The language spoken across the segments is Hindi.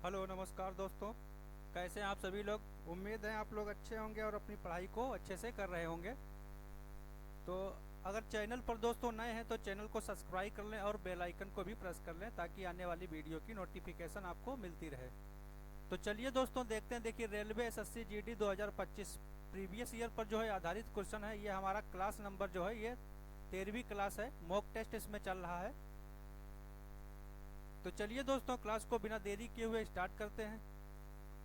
हेलो नमस्कार दोस्तों। कैसे हैं आप सभी लोग। उम्मीद है आप लोग अच्छे होंगे और अपनी पढ़ाई को अच्छे से कर रहे होंगे। तो अगर चैनल पर दोस्तों नए हैं तो चैनल को सब्सक्राइब कर लें और बेल आइकन को भी प्रेस कर लें ताकि आने वाली वीडियो की नोटिफिकेशन आपको मिलती रहे। तो चलिए दोस्तों देखते हैं। देखिए railway SSC GD 2025 previous year पर जो है आधारित क्वेश्चन है। ये हमारा क्लास नंबर जो है ये 13वीं क्लास है। मॉक टेस्ट इसमें चल रहा है। तो चलिए दोस्तों क्लास को बिना देरी किए हुए स्टार्ट करते हैं।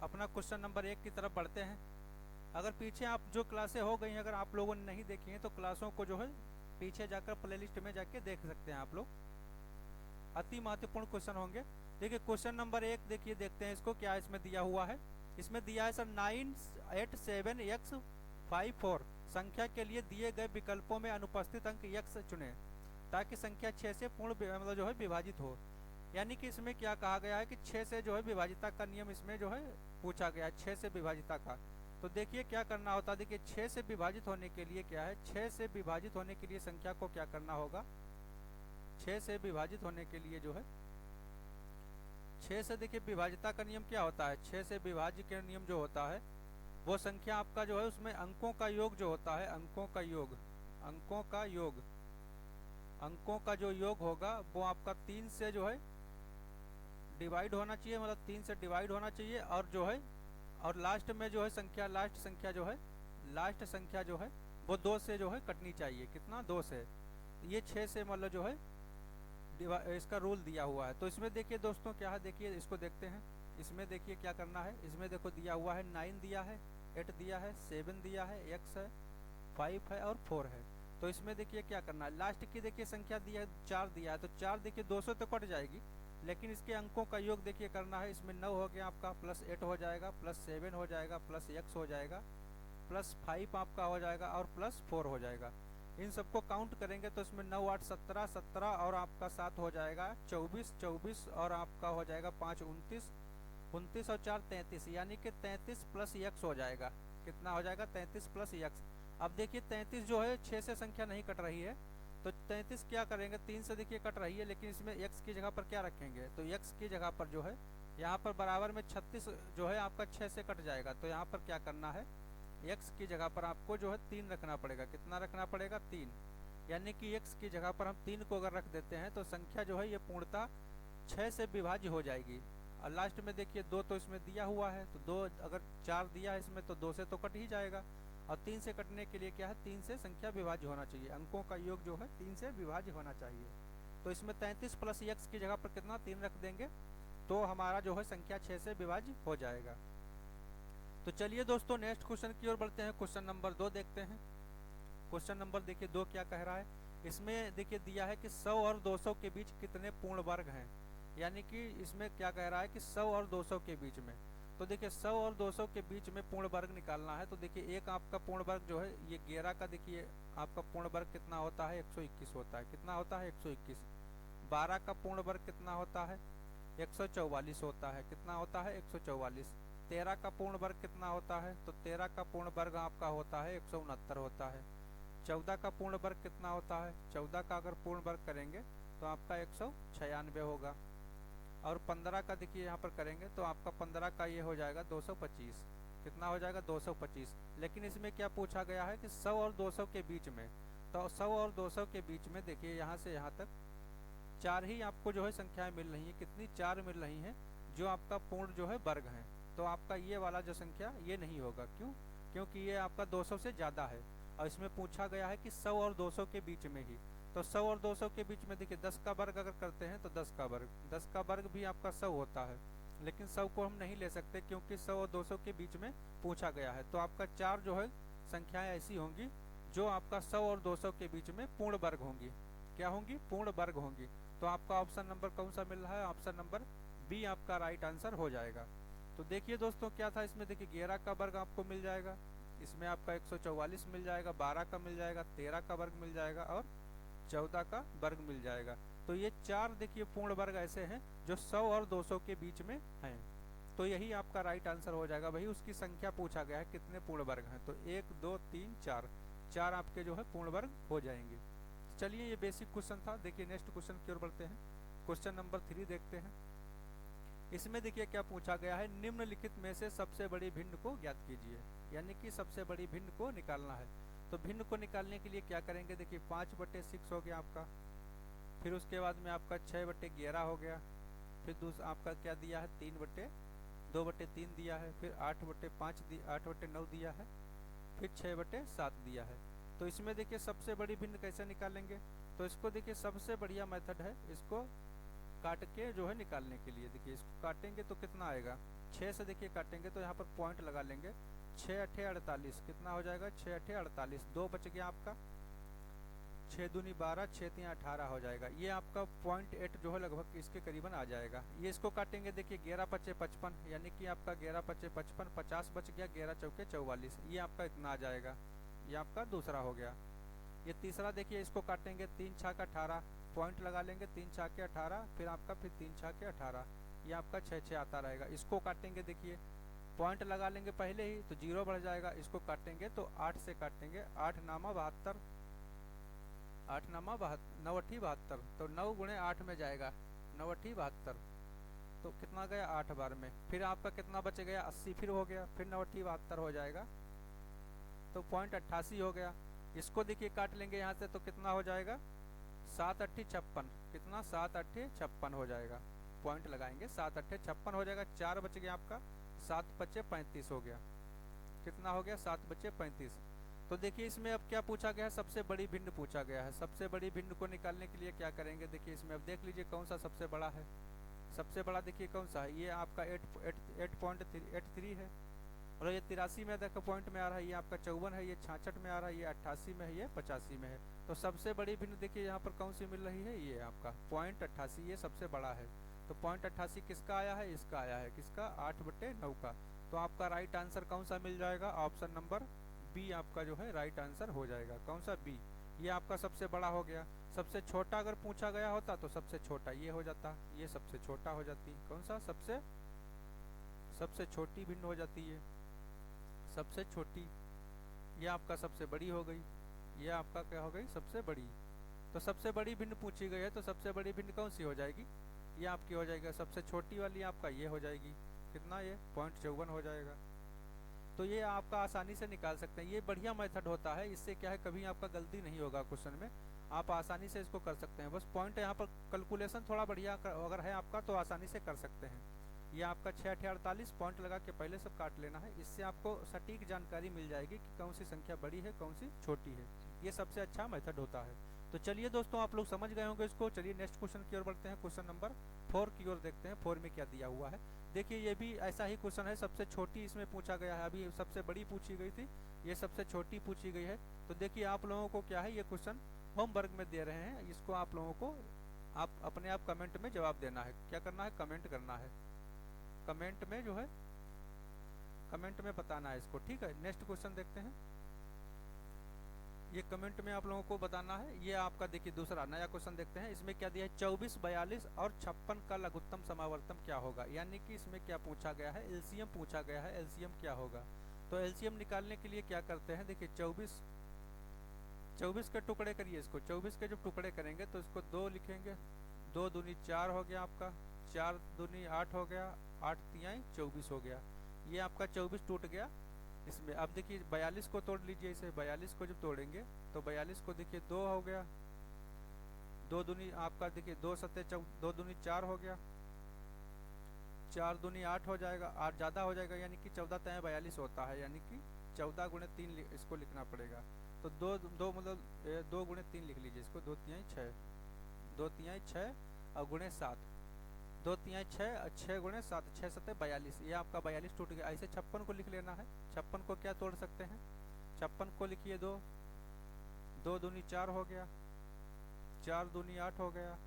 अपना क्वेश्चन नंबर 1 की तरफ बढ़ते हैं। अगर पीछे आप जो क्लासें हो गई हैं अगर आप लोगों ने नहीं देखी हैं तो क्लासों को जो है पीछे जाकर प्लेलिस्ट में जाके देख सकते हैं आप लोग। अति महत्वपूर्ण क्वेश्चन होंगे। देखिए क्वेश्चन नंबर 1 देखिए देखते हैं इसको क्या इसमें दिया हुआ है। इसमें दिया है सर 987x54 संख्या के लिए दिए गए विकल्पों में अनुपस्थित अंक x चुनें ताकि संख्या 6 से पूर्ण मतलब जो है विभाजित हो। यानी कि इसमें क्या कहा गया है कि 6 से जो है विभाजिता का नियम इसमें जो है पूछा गया है। 6 से विभाजिता का तो देखिए क्या करना होता है। देखिए 6 से विभाजित होने के लिए क्या है, 6 से विभाजित होने के लिए संख्या को क्या करना होगा। 6 से विभाजित होने के लिए जो है 6 से देखिए विभाजिता का नियम क्या होता है। 6 से विभाज्य का नियम जो होता है वो संख्या आपका जो है उसमें अंकों का योग जो होता है, अंकों का योग, अंकों का योग, अंकों का जो योग होगा वो आपका 3 से जो है डिवाइड होना चाहिए, मतलब 3 से डिवाइड होना चाहिए। और जो है और लास्ट में जो है संख्या, लास्ट संख्या जो है, लास्ट संख्या जो है वो 2 से जो है कटनी चाहिए। कितना, 2 से। ये 6 से मतलब जो है इसका रूल दिया हुआ है। तो इसमें देखिए दोस्तों क्या है, देखिए इसको देखते हैं। इसमें देखिए क्या करना है। इसमें देखो दिया हुआ है 9 दिया है, 8 दिया है, 7 दिया है, x है, 5 है और 4 है। तो इसमें देखिए क्या करना है। लास्ट की देखिए संख्या दिया है 4 दिया है तो 4 देखिए 2 से तो कट जाएगी, लेकिन इसके अंकों का योग देखिए करना है। इसमें 9 हो गया आपका, प्लस 8 हो जाएगा, प्लस 7 हो जाएगा, प्लस x हो जाएगा, प्लस 5 आपका हो जाएगा और प्लस 4 हो जाएगा। इन सबको काउंट करेंगे तो इसमें 9 8 17 17 और आपका 7 हो जाएगा 24 24 और आपका हो जाएगा 5 29 29 और 4 33, यानी कि 33 प्लस x हो जाएगा। कितना हो जाएगा, 33 प्लस x। अब देखिए 33 जो है 6 से संख्या नहीं कट रही है तो 33 क्या करेंगे, 3 से देखिए कट रही है, लेकिन इसमें x की जगह पर क्या रखेंगे। तो x की जगह पर जो है यहाँ पर बराबर में 36 जो है आपका 6 से कट जाएगा। तो यहाँ पर क्या करना है, x की जगह पर आपको जो है 3 रखना पड़ेगा। कितना रखना पड़ेगा, 3। यानी कि x की जगह पर हम 3 को अगर रख देते हैं तो संख्या जो है ये पूर्णतः 6 से विभाज्य हो जाएगी। और लास्ट में देखिए 2 तो इसमें दिया हुआ है तो 2, अगर 4 दिया है इसमें तो 2 से तो कट ही जाएगा। और 3 से कटने के लिए क्या है, 3 से संख्या विभाज्य होना चाहिए। अंकों का योग जो है 3 से विभाज्य होना चाहिए। तो इसमें 33 प्लस x की जगह पर कितना, 3 रख देंगे तो हमारा जो है संख्या 6 से विभाज्य हो जाएगा। तो चलिए दोस्तों नेक्स्ट क्वेश्चन की ओर बढ़ते हैं। क्वेश्चन नंबर 2 देखते हैं। क्वेश्चन नंबर देखिए 2 क्या कह रहा है। इसमें देखिए दिया है कि 100 और 200 के बीच कितने पूर्ण वर्ग हैं। यानी कि इसमें क्या कह रहा है कि 100 और 200 के बीच में। तो देखिए 100 और 200 के बीच में पूर्ण वर्ग निकालना है। तो देखिए एक आपका पूर्ण वर्ग जो है ये 11 का, देखिए आपका पूर्ण वर्ग कितना होता है, 121 होता है। कितना होता है, 121। 12 का पूर्ण वर्ग कितना होता है, 144 होता है। कितना होता है, 144। 13 का पूर्ण वर्ग कितना होता है, तो 13 का पूर्ण वर्ग आपका होता है 169 होता है। 14 का पूर्ण वर्ग कितना होता है, 14 का अगर पूर्ण वर्ग करेंगे तो आपका 196 होगा। और 15 का देखिए यहाँ पर करेंगे तो आपका 15 का ये हो जाएगा 225। कितना हो जाएगा, 225। लेकिन इसमें क्या पूछा गया है कि 100 और 200 के बीच में। तो 100 और 200 के बीच में देखिए यहाँ से यहाँ तक 4 ही आपको जो है संख्याएं मिल रही हैं। कितनी, 4 मिल रही हैं जो आपका पूर्ण जो है वर्ग है। तो आपका ये वाला जो संख्या ये नहीं होगा। क्यों, क्योंकि ये आपका 200 से ज़्यादा है और इसमें पूछा गया है कि 100 और 200 के बीच में ही। तो 100 और 200 के बीच में देखिए 10 का वर्ग अगर करते हैं तो 10 का वर्ग, 10 का वर्ग भी आपका 100 होता है। लेकिन 100 को हम नहीं ले सकते क्योंकि 100 और 200 के बीच में पूछा गया है। तो आपका 4 जो है संख्याएं ऐसी होंगी जो आपका 100 और 200 के बीच में पूर्ण वर्ग होंगी। क्या होंगी, पूर्ण वर्ग होंगी। तो आपका ऑप्शन नंबर कौन सा मिल रहा है, ऑप्शन नंबर बी आपका राइट आंसर हो जाएगा। तो देखिए दोस्तों क्या था इसमें, देखिए 11 का वर्ग आपको मिल जाएगा, इसमें आपका 144 मिल जाएगा, 12 का मिल जाएगा, 13 का वर्ग मिल जाएगा और 14 का वर्ग मिल जाएगा। तो ये 4 देखिए पूर्ण वर्ग ऐसे हैं जो 100 और 200 के बीच में हैं। तो यही आपका राइट आंसर हो जाएगा। वही उसकी संख्या पूछा गया है कितने पूर्ण वर्ग हैं। तो 1 2 3 4, 4 आपके जो है पूर्ण वर्ग हो जाएंगे। चलिए ये बेसिक क्वेश्चन था। देखिए नेक्स्ट क्वेश्चन की ओर बढ़ते हैं। क्वेश्चन नंबर 3 देखते हैं। इसमें देखिए क्या पूछा गया है, निम्नलिखित में से सबसे बड़ी भिन्न को ज्ञात कीजिए, यानी कि सबसे बड़ी भिन्न को निकालना है। तो भिन्न को निकालने के लिए क्या करेंगे, देखिए 5/6 हो गया आपका, फिर उसके बाद में आपका 6/11 हो गया, फिर दूसरा आपका क्या दिया है 2/3 दिया है, फिर 8/9 दिया है, फिर 6/7 दिया है। तो इसमें देखिए सबसे बड़ी भिन्न कैसे निकालेंगे, तो इसको देखिए सबसे बढ़िया मेथड है इसको काट के जो है निकालने के लिए। देखिए इसको काटेंगे तो कितना आएगा, 6 से देखिए काटेंगे तो यहाँ पर पॉइंट लगा लेंगे, 6×8 = 48, कितना हो जाएगा 6×8 = 48, 2 बच गया आपका, 6×2 = 12, 6×3 = 18 हो जाएगा। ये आपका 0.8 जो है लगभग इसके करीबन आ जाएगा। ये इसको काटेंगे देखिए 11×5 = 55, यानी कि आपका 11×5 = 55, 50 बच गया, 11×4 = 44, ये आपका इतना आ जाएगा। ये आपका दूसरा हो गया। ये तीसरा देखिए इसको काटेंगे 3×6 = 18, पॉइंट लगा लेंगे 3×6 = 18, फिर आपका 3×6 = 18, ये आपका 6×6 आता रहेगा। इसको काटेंगे देखिए पॉइंट लगा लेंगे पहले ही तो 0 बढ़ जाएगा, इसको काटेंगे तो 8 से काटेंगे, 8×9 = 72, 8×9 = 9×8 = 72, तो 9×8 में जाएगा, 9×8 = 72, तो कितना गया 8 बार में। फिर आपका कितना बच गया 80, फिर हो गया, फिर 9×8 = 72 हो जाएगा, तो 0.88 हो गया। इसको देखिए काट लेंगे यहाँ से तो कितना हो जाएगा 7×8 = 56, कितना 7×8 = 56 हो जाएगा, पॉइंट लगाएंगे 7×8 = 56 हो जाएगा। 4 बच गया आपका, 7×5 = 35 हो गया, कितना हो गया 7×5 = 35। तो देखिए इसमें अब क्या पूछा गया है, सबसे बड़ी भिन्न पूछा गया है। सबसे बड़ी भिन्न को निकालने के लिए क्या करेंगे, देखिए इसमें अब देख लीजिए कौन सा सबसे बड़ा है। सबसे बड़ा देखिए कौन सा है, ये आपका 8.83 है, और ये 83 में देखो पॉइंट में आ रहा है, ये आपका 54 है, ये 66 में आ रहा है, ये 88 में है, ये 85 में है। तो सबसे बड़ी भिन्न देखिए यहाँ पर कौन सी मिल रही है, ये आपका 0.88, ये सबसे बड़ा है। तो 0.88 किसका आया है, इसका आया है, किसका 8/9 का। तो आपका राइट आंसर कौन सा मिल जाएगा, ऑप्शन नंबर बी आपका जो है राइट आंसर हो जाएगा। कौन सा, बी। ये आपका सबसे बड़ा हो गया। सबसे छोटा अगर पूछा गया होता तो सबसे छोटा ये हो जाता, ये सबसे छोटा हो जाती, कौन सा सबसे छोटी भिन्न हो जाती है, सबसे छोटी। ये आपका सबसे बड़ी हो गई, ये आपका क्या हो गई सबसे बड़ी। तो सबसे बड़ी भिन्न पूछी गई है तो सबसे बड़ी भिन्न कौन सी हो जाएगी, ये आपकी हो जाएगी। सबसे छोटी वाली आपका ये हो जाएगी, कितना, ये 0.54 हो जाएगा। तो ये आपका आसानी से निकाल सकते हैं, ये बढ़िया मेथड होता है। इससे क्या है कभी आपका गलती नहीं होगा क्वेश्चन में, आप आसानी से इसको कर सकते हैं। बस पॉइंट यहाँ पर कैलकुलेशन थोड़ा बढ़िया अगर है आपका तो आसानी से कर सकते हैं। ये आपका 6×8 = 48, पॉइंट लगा के पहले सब काट लेना है। इससे आपको सटीक जानकारी मिल जाएगी कि कौन सी संख्या बड़ी है कौन सी छोटी है। ये सबसे अच्छा मेथड होता है। तो चलिए दोस्तों आप लोग समझ गए होंगे इसको। चलिए नेक्स्ट क्वेश्चन की ओर बढ़ते हैं, क्वेश्चन नंबर 4 की ओर देखते हैं। 4 में क्या दिया हुआ है, देखिए ये भी ऐसा ही क्वेश्चन है। सबसे छोटी इसमें पूछा गया है, अभी सबसे बड़ी पूछी गई थी, ये सबसे छोटी पूछी गई है। तो देखिए आप लोगों को क्या है, ये क्वेश्चन होमवर्क में दे रहे हैं, इसको आप लोगों को आप अपने आप कमेंट में जवाब देना है। क्या करना है, कमेंट करना है, कमेंट में जो है कमेंट में बताना है इसको, ठीक है। नेक्स्ट क्वेश्चन देखते हैं, ये कमेंट में आप लोगों को बताना है। ये आपका देखिए दूसरा नया क्वेश्चन देखते हैं। इसमें क्या दिया है, 24, 42 और 56 का लघुत्तम समावर्तन क्या होगा। यानी कि इसमें क्या पूछा गया है, एलसीएम पूछा गया है, एलसीएम क्या होगा। तो एलसीएम निकालने के लिए क्या करते हैं, देखिए 24 के टुकड़े करिए इसको। 24 के जब टुकड़े करेंगे तो इसको 2 लिखेंगे, 2 दूनी 4 हो गया आपका, 4 दूनी 8 हो गया, 8 तिहाई 24 हो गया। ये आपका 24 टूट गया। इसमें अब देखिए 42 को तोड़ लीजिए, इसे 42 को जब तोड़ेंगे तो 42 को देखिए 2 हो गया, 2 दूनी आपका देखिए 2 सत्ते 2 दूनी 4 हो गया, 4 दूनी 8 हो जाएगा, 8 ज़्यादा हो जाएगा, यानी कि 14 तिहाई 42 होता है, यानी कि 14 × 3 इसको लिखना पड़ेगा। तो 2 मतलब 2 × 3 लिख लीजिए इसको, 2 तिहाई 6, 2 तिहाई 6 और गुणे 7, 2 तिहाई 6 और 6 × 7, 6 सत्ते 42, ये आपका 42 टूट गया। ऐसे 56 को लिख लेना है। 56 को क्या तोड़ सकते हैं, 56 को लिखिए 2, 2 दूनी 4 हो गया, 4 दूनी 8 हो गया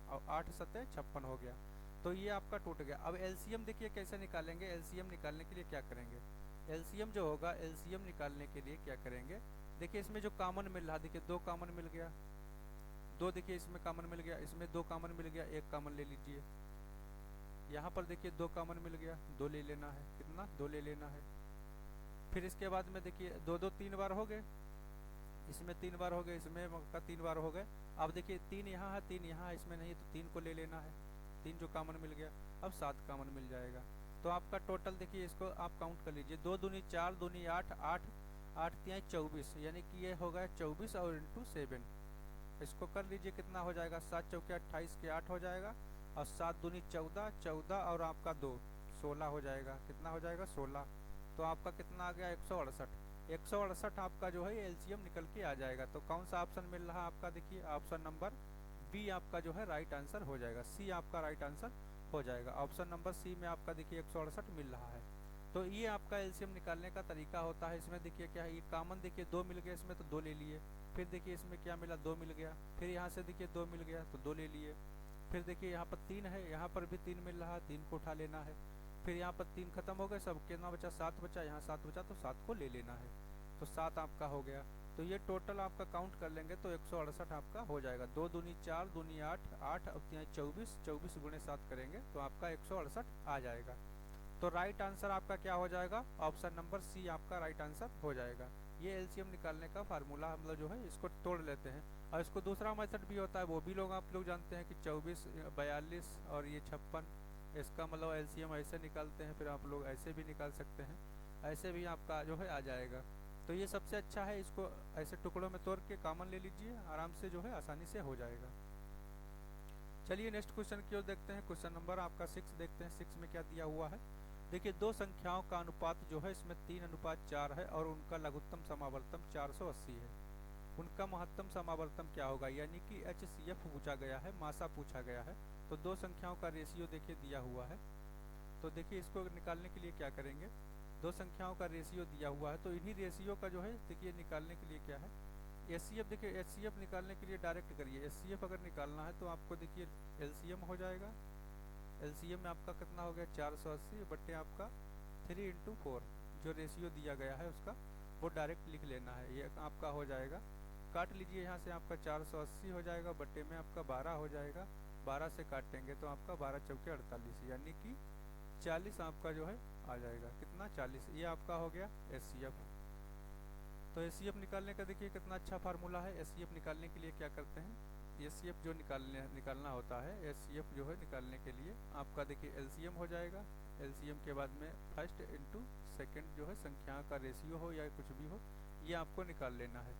और 8 सत्ते 56 हो गया। तो ये आपका टूट गया। अब एलसीएम देखिए कैसे निकालेंगे। एलसीएम निकालने के लिए क्या करेंगे, एलसीएम जो होगा, एलसीएम निकालने के लिए क्या करेंगे, देखिए इसमें जो कॉमन मिल रहा, देखिए 2 कॉमन मिल गया, 2 देखिए इसमें कॉमन मिल गया, इसमें 2 कॉमन मिल गया, 1 कॉमन ले लीजिए। यहाँ पर देखिए 2 कॉमन मिल गया, 2 ले लेना है, कितना 2 ले लेना है। फिर इसके बाद में देखिए 2 2 3 बार हो गए, इसमें 3 बार हो गए, इसमें का 3 बार हो गए। अब देखिए 3 यहाँ है, 3 यहाँ है, इसमें नहीं तो 3 को ले लेना है। 3 जो कॉमन मिल गया, अब 7 कॉमन मिल जाएगा। तो आपका टोटल देखिए, इसको आप काउंट कर लीजिए, 2 दूनी 4, दूनी 8, 8 8 तियाई 24, यानी कि ये होगा 24 और इंटू 7। इसको कर लीजिए, कितना हो जाएगा, 7 चौके 28 के 8 हो जाएगा, और 7 दूनी 14, 14 और आपका 2 16 हो जाएगा। कितना हो जाएगा, 16। तो आपका कितना आ गया, 168। 168 आपका जो है एलसीएम निकल के आ जाएगा। तो कौन सा ऑप्शन मिल रहा है आपका, देखिए ऑप्शन नंबर बी आपका जो है राइट आंसर हो जाएगा, सी आपका राइट आंसर हो जाएगा। ऑप्शन नंबर सी में आपका देखिए 168 मिल रहा है। तो ये आपका एलसीएम निकालने का तरीका होता है। इसमें देखिए क्या है, ये कॉमन देखिए 2 मिल गया इसमें, तो 2 ले लिए। फिर देखिए इसमें क्या मिला, 2 मिल गया। फिर यहाँ से देखिए 2 मिल गया तो 2 ले लिए। फिर देखिए यहाँ पर 3 है, यहाँ पर भी 3 मिल रहा है, 3 को उठा लेना है। फिर यहाँ पर 3 खत्म हो गए, सब कितना बचा, 7 बचा, यहाँ 7 बचा तो 7 को ले लेना है। तो 7 आपका हो गया। तो ये टोटल आपका काउंट कर लेंगे तो 168 आपका हो जाएगा। 2 दूनी 4, दूनी 8, 8 अब 24, 24 गुणे 7 करेंगे तो आपका 168 आ जाएगा। तो राइट आंसर आपका क्या हो जाएगा, ऑप्शन नंबर सी आपका राइट आंसर हो जाएगा। ये एलसीएम निकालने का फार्मूला हम लोग जो है इसको तोड़ लेते हैं। और इसको दूसरा मेथड भी होता है, वो भी लोग आप लोग जानते हैं कि 24, 42 और ये 56, इसका मतलब एलसीएम ऐसे निकालते हैं। फिर आप लोग ऐसे भी निकाल सकते हैं, ऐसे भी आपका जो है आ जाएगा। तो ये सबसे अच्छा है, इसको ऐसे टुकड़ों में तोड़ के कॉमन ले लीजिए, आराम से जो है आसानी से हो जाएगा। चलिए नेक्स्ट क्वेश्चन की ओर देखते हैं। क्वेश्चन नंबर आपका 6 देखते हैं। 6 में क्या दिया हुआ है, देखिए दो संख्याओं का अनुपात जो है इसमें 3:4 है और उनका लघुत्तम समावर्तन 480 है। उनका महत्तम समावर्तन क्या होगा, यानी कि HCF पूछा गया है, मासा पूछा गया है। तो दो संख्याओं का रेशियो देखिए दिया हुआ है। तो देखिए इसको निकालने के लिए क्या करेंगे, दो संख्याओं का रेशियो दिया हुआ है, तो इन्हीं रेशियो का जो है देखिए निकालने के लिए क्या है, HCF देखिए HCF निकालने के लिए डायरेक्ट करिए। HCF अगर निकालना है तो आपको देखिए LCM हो जाएगा। LCM में आपका कितना हो गया, 480 बट्टे आपका 3/4, जो रेशियो दिया गया है उसका वो डायरेक्ट लिख लेना है। ये आपका हो जाएगा, काट लीजिए यहाँ से, आपका 480 हो जाएगा, बट्टे में आपका 12 हो जाएगा। 12 से काटेंगे तो आपका 12 चौके 48, यानी कि 40 आपका जो है आ जाएगा। कितना, 40। ये आपका हो गया HCF। तो HCF निकालने का देखिए कितना अच्छा फार्मूला है। HCF निकालने के लिए क्या करते हैं, HCF जो निकालना होता है, HCF जो है निकालने के लिए आपका देखिए LCM हो जाएगा। LCM के बाद में फर्स्ट इंटू सेकेंड जो है संख्या का रेशियो हो या कुछ भी हो, ये आपको निकाल लेना है।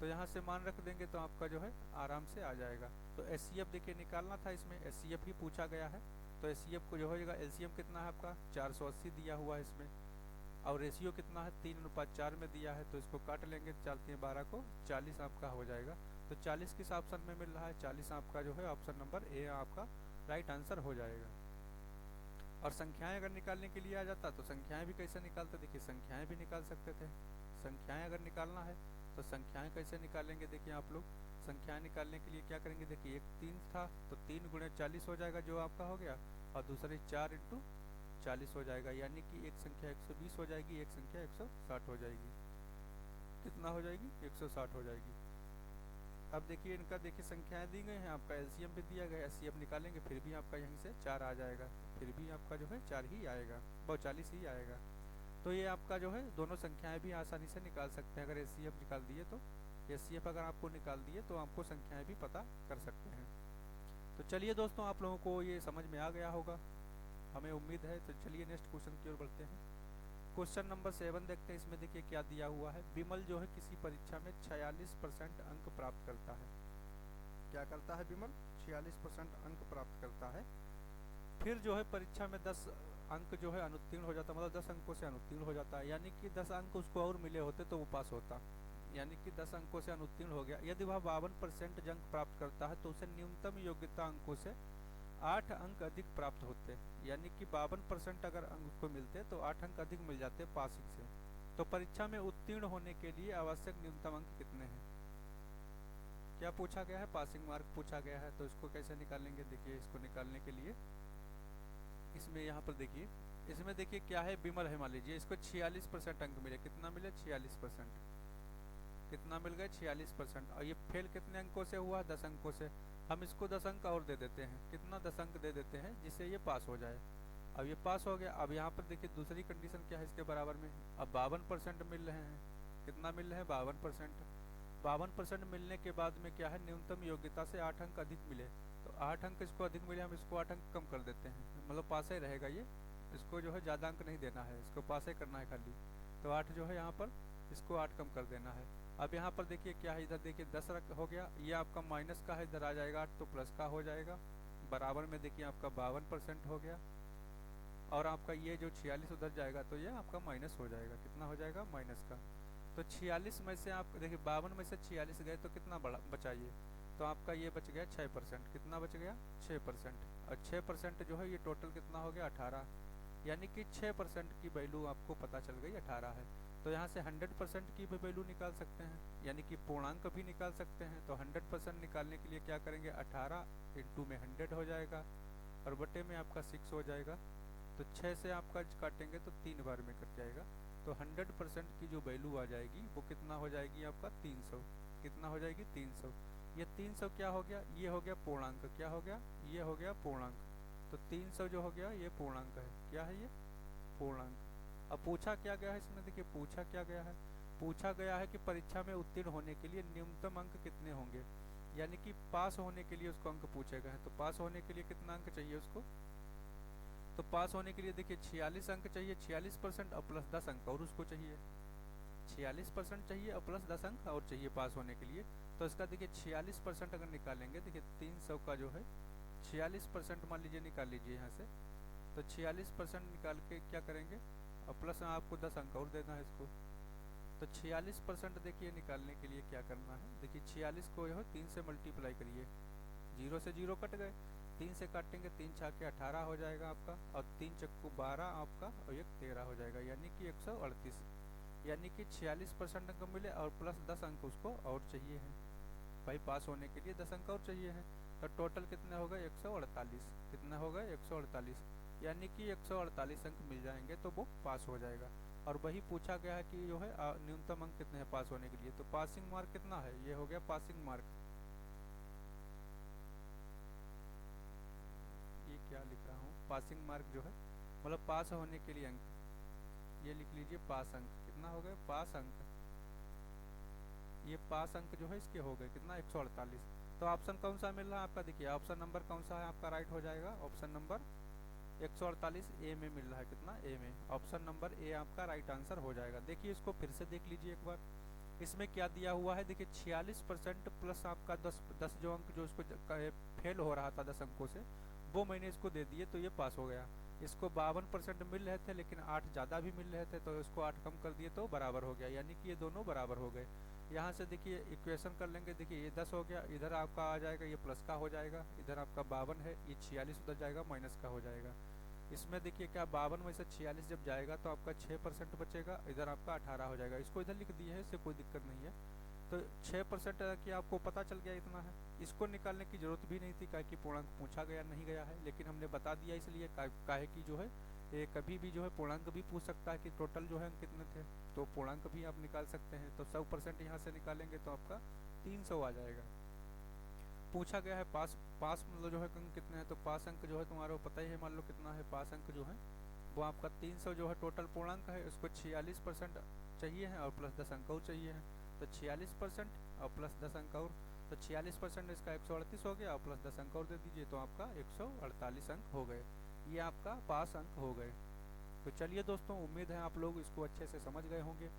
तो यहाँ से मान रख देंगे तो आपका जो है आराम से आ जाएगा। तो HCF देखिए निकालना था, इसमें HCF ही पूछा गया है। तो HCF को जो होगा, LCM कितना है आपका 480 दिया हुआ है इसमें, और रेशियो कितना है 3:4 में दिया है। तो इसको काट लेंगे, 4 3 12 को 40 आपका हो जाएगा। तो 40 किस ऑप्शन में मिल रहा है, 40 आपका जो है ऑप्शन नंबर ए आपका राइट आंसर हो जाएगा। और संख्याएं अगर निकालने के लिए आ जाता तो संख्याएं भी कैसे निकालते, देखिए संख्याएं भी निकाल सकते थे। संख्याएं अगर निकालना है तो संख्याएं कैसे निकालेंगे, देखिए आप लोग संख्याएं निकालने के लिए क्या करेंगे, देखिए एक 3 था तो 3 गुणे 40 हो जाएगा जो आपका हो गया, और दूसरी 4/40 हो जाएगा, यानी कि एक संख्या 120 हो जाएगी, एक संख्या 160 हो जाएगी। कितना हो जाएगी, 160 हो जाएगी। अब देखिए इनका देखिए संख्याएं दी गई हैं, आपका LCM भी दिया गया है। HCF निकालेंगे फिर भी आपका यहीं से 4 आ जाएगा, फिर भी आपका जो है 4 ही आएगा, वो 40 ही आएगा। तो ये आपका जो है दोनों संख्याएं भी आसानी से निकाल सकते हैं। अगर HCF निकाल दिए तो, HCF अगर आपको निकाल दिए तो आपको संख्याएं भी पता कर सकते हैं। तो चलिए दोस्तों, आप लोगों को ये समझ में आ गया होगा, हमें उम्मीद है। तो चलिए नेक्स्ट क्वेश्चन की ओर बढ़ते हैं। क्वेश्चन नंबर 7 देखते हैं। इसमें देखिए क्या दिया हुआ है, विमल जो है किसी परीक्षा में 46% अंक प्राप्त करता है। क्या करता है विमल, 46% अंक प्राप्त करता है। फिर जो है परीक्षा में 10 अंक जो है अनुत्तीर्ण हो जाता, मतलब 10 अंकों से अनुत्तीर्ण हो जाता है, यानी कि 10 अंक उसको और मिले होते तो वो पास होता, यानी कि 10 अंकों से अनुत्तीर्ण हो गया। यदि वह 52% अंक प्राप्त करता है तो उसे न्यूनतम योग्यता अंकों से 8 अंक अधिक प्राप्त होते, यानी कि 52% अगर अंक को मिलते तो 8 अंक अधिक मिल जाते पासिंग से। तो परीक्षा में उत्तीर्ण होने के लिए आवश्यक न्यूनतम अंक कितने हैं, क्या पूछा गया है, पासिंग मार्क पूछा गया है। तो इसको कैसे निकालेंगे, देखिए इसको निकालने के लिए इसमें यहाँ पर देखिए, इसमें देखिए क्या है, विमल है मान लीजिए, इसको 46% अंक मिले। कितना मिले, 46%। कितना मिल गए, 46%। और ये फेल कितने अंकों से हुआ, 10 अंकों से। हम इसको 10 अंक और दे देते हैं, कितना 10 अंक दे देते हैं जिससे ये पास हो जाए। अब ये पास हो गया। अब यहाँ पर देखिए दूसरी कंडीशन क्या है इसके बराबर में, अब 52% मिल रहे हैं। कितना मिल रहे हैं, 52%। 52% मिलने के बाद में क्या है, न्यूनतम योग्यता से 8 अंक अधिक मिले। तो 8 अंक इसको अधिक मिले, हम इसको 8 अंक कम कर देते हैं, मतलब पास ही रहेगा ये, इसको जो है ज़्यादा अंक नहीं देना है, इसको पास ही करना है खाली। तो 8 जो है यहाँ पर इसको 8 कम कर देना है। अब यहाँ पर देखिए क्या है, इधर देखिए 10 हो गया, ये आपका माइनस का है, इधर आ जाएगा 8 तो प्लस का हो जाएगा। बराबर में देखिए आपका 52% हो गया, और आपका ये जो 46 उधर जाएगा तो ये आपका माइनस हो जाएगा, कितना हो जाएगा माइनस का। तो 46 में से आप देखिए 52 में से 46 गए तो कितना बड़ा बचा ये, तो आपका ये बच गया 6%। कितना बच गया 6%, और 6% जो है ये टोटल कितना हो गया 18, यानी कि 6% की वैल्यू आपको पता चल गई 18 है। तो यहाँ से 100% की भी वैल्यू निकाल सकते हैं, यानी कि पूर्णांक भी निकाल सकते हैं। तो 100% निकालने के लिए क्या करेंगे, 18 इंटू में 100 हो जाएगा, और बटे में आपका 6 हो जाएगा। तो 6 से आपका काटेंगे तो 3 बार में कट जाएगा। तो 100% की जो वैल्यू आ जाएगी वो कितना हो जाएगी आपका 300। कितना हो जाएगी 300। ये 300 क्या हो गया, ये हो गया पूर्णांक, क्या हो गया, ये हो गया पूर्णांक। तो 300 जो हो गया ये पूर्णांक है, क्या है ये पूर्णांक। अब पूछा क्या गया है इसमें, देखिए पूछा क्या गया है, पूछा गया है कि परीक्षा में उत्तीर्ण होने के लिए न्यूनतम अंक कितने होंगे, यानी कि पास होने के लिए उसको अंक पूछे गए हैं। तो पास होने के लिए कितना अंक चाहिए उसको, तो पास होने के लिए देखिए 46 अंक चाहिए, 46% और प्लस 10 अंक और उसको चाहिए, 46% चाहिए और प्लस 10 अंक और चाहिए पास होने के लिए। तो इसका देखिए 46% अगर निकालेंगे, देखिए 300 का जो है 46% मान लीजिए निकाल लीजिए यहाँ से, तो 46% निकाल के क्या करेंगे, और प्लस आपको 10 अंक और देना है इसको। तो 46% देखिए निकालने के लिए क्या करना है, देखिए 46 को यह 3 से मल्टीप्लाई करिए, 0 से 0 कट गए, 3 से काटेंगे 3 छाके 18 हो जाएगा आपका, और 3 चक्कू 12 आपका, और 1 13 हो जाएगा, यानी कि 138। यानी कि 46% अंक मिले और प्लस 10 अंक उसको और चाहिए हैं, भाई पास होने के लिए 10 अंक और चाहिए हैं। तो टोटल कितने हो गए 148, कितना हो गए 148, यानी कि 148 अंक मिल जाएंगे तो वो पास हो जाएगा। और वही पूछा गया है कि जो है न्यूनतम अंक कितने हैं पास होने के लिए, तो पासिंग मार्क कितना है, ये हो गया पासिंग मार्क। ये क्या लिख रहा हूँ, पासिंग मार्क जो है मतलब पास होने के लिए अंक, ये लिख लीजिए पास अंक, कितना हो गए पास अंक, ये पास अंक जो है इसके हो गए कितना 148। तो ऑप्शन कौन सा मिल रहा है आपका, देखिए ऑप्शन नंबर कौन सा है आपका राइट हो जाएगा, ऑप्शन नंबर 148 ए में मिल रहा है, कितना ए में, ऑप्शन नंबर ए आपका राइट आंसर हो जाएगा। देखिए इसको फिर से देख लीजिए एक बार, इसमें क्या दिया हुआ है, देखिए 46% प्लस आपका 10 जो अंक जो इसको फेल हो रहा था 10 अंकों से, वो मैंने इसको दे दिए तो ये पास हो गया। इसको 52% मिल रहे थे लेकिन 8 ज़्यादा भी मिल रहे थे, तो इसको 8 कम कर दिए तो बराबर हो गया, यानी कि ये दोनों बराबर हो गए। यहाँ से देखिए इक्वेशन कर लेंगे, देखिए ये 10 हो गया, इधर आपका आ जाएगा ये प्लस का हो जाएगा, इधर आपका 52 है, ये 46 उधर जाएगा माइनस का हो जाएगा। इसमें देखिए क्या 52 में से 46 जब जाएगा तो आपका 6% बचेगा, इधर आपका 18 हो जाएगा, इसको इधर लिख दिए है, इससे कोई दिक्कत नहीं है। तो 6% कि आपको पता चल गया इतना है, इसको निकालने की जरूरत भी नहीं थी, काहे कि पूर्णांक पूछा गया नहीं गया है, लेकिन हमने बता दिया इसलिए काहे कि जो है ये कभी भी जो है पूर्णांक भी पूछ सकता है कि टोटल जो है अंक कितने थे, तो पूर्णांक भी आप निकाल सकते हैं। तो 100% यहाँ से निकालेंगे तो आपका 300 आ जाएगा। पूछा गया है पास मतलब जो है अंक कितने हैं, तो पास अंक जो है तुम्हारा पता ही है, मान लो कितना है पास अंक जो है वो आपका 300 जो है टोटल पूर्णांक है, उसको 46% चाहिए है और प्लस 10 अंक और चाहिए है। तो 46% और प्लस 10 अंक और, तो 46% इसका 138 हो गया और प्लस 10 अंक और दे दीजिए तो आपका 148 अंक हो गए, ये आपका पास अंक हो गए। तो चलिए दोस्तों, उम्मीद है आप लोग इसको अच्छे से समझ गए होंगे।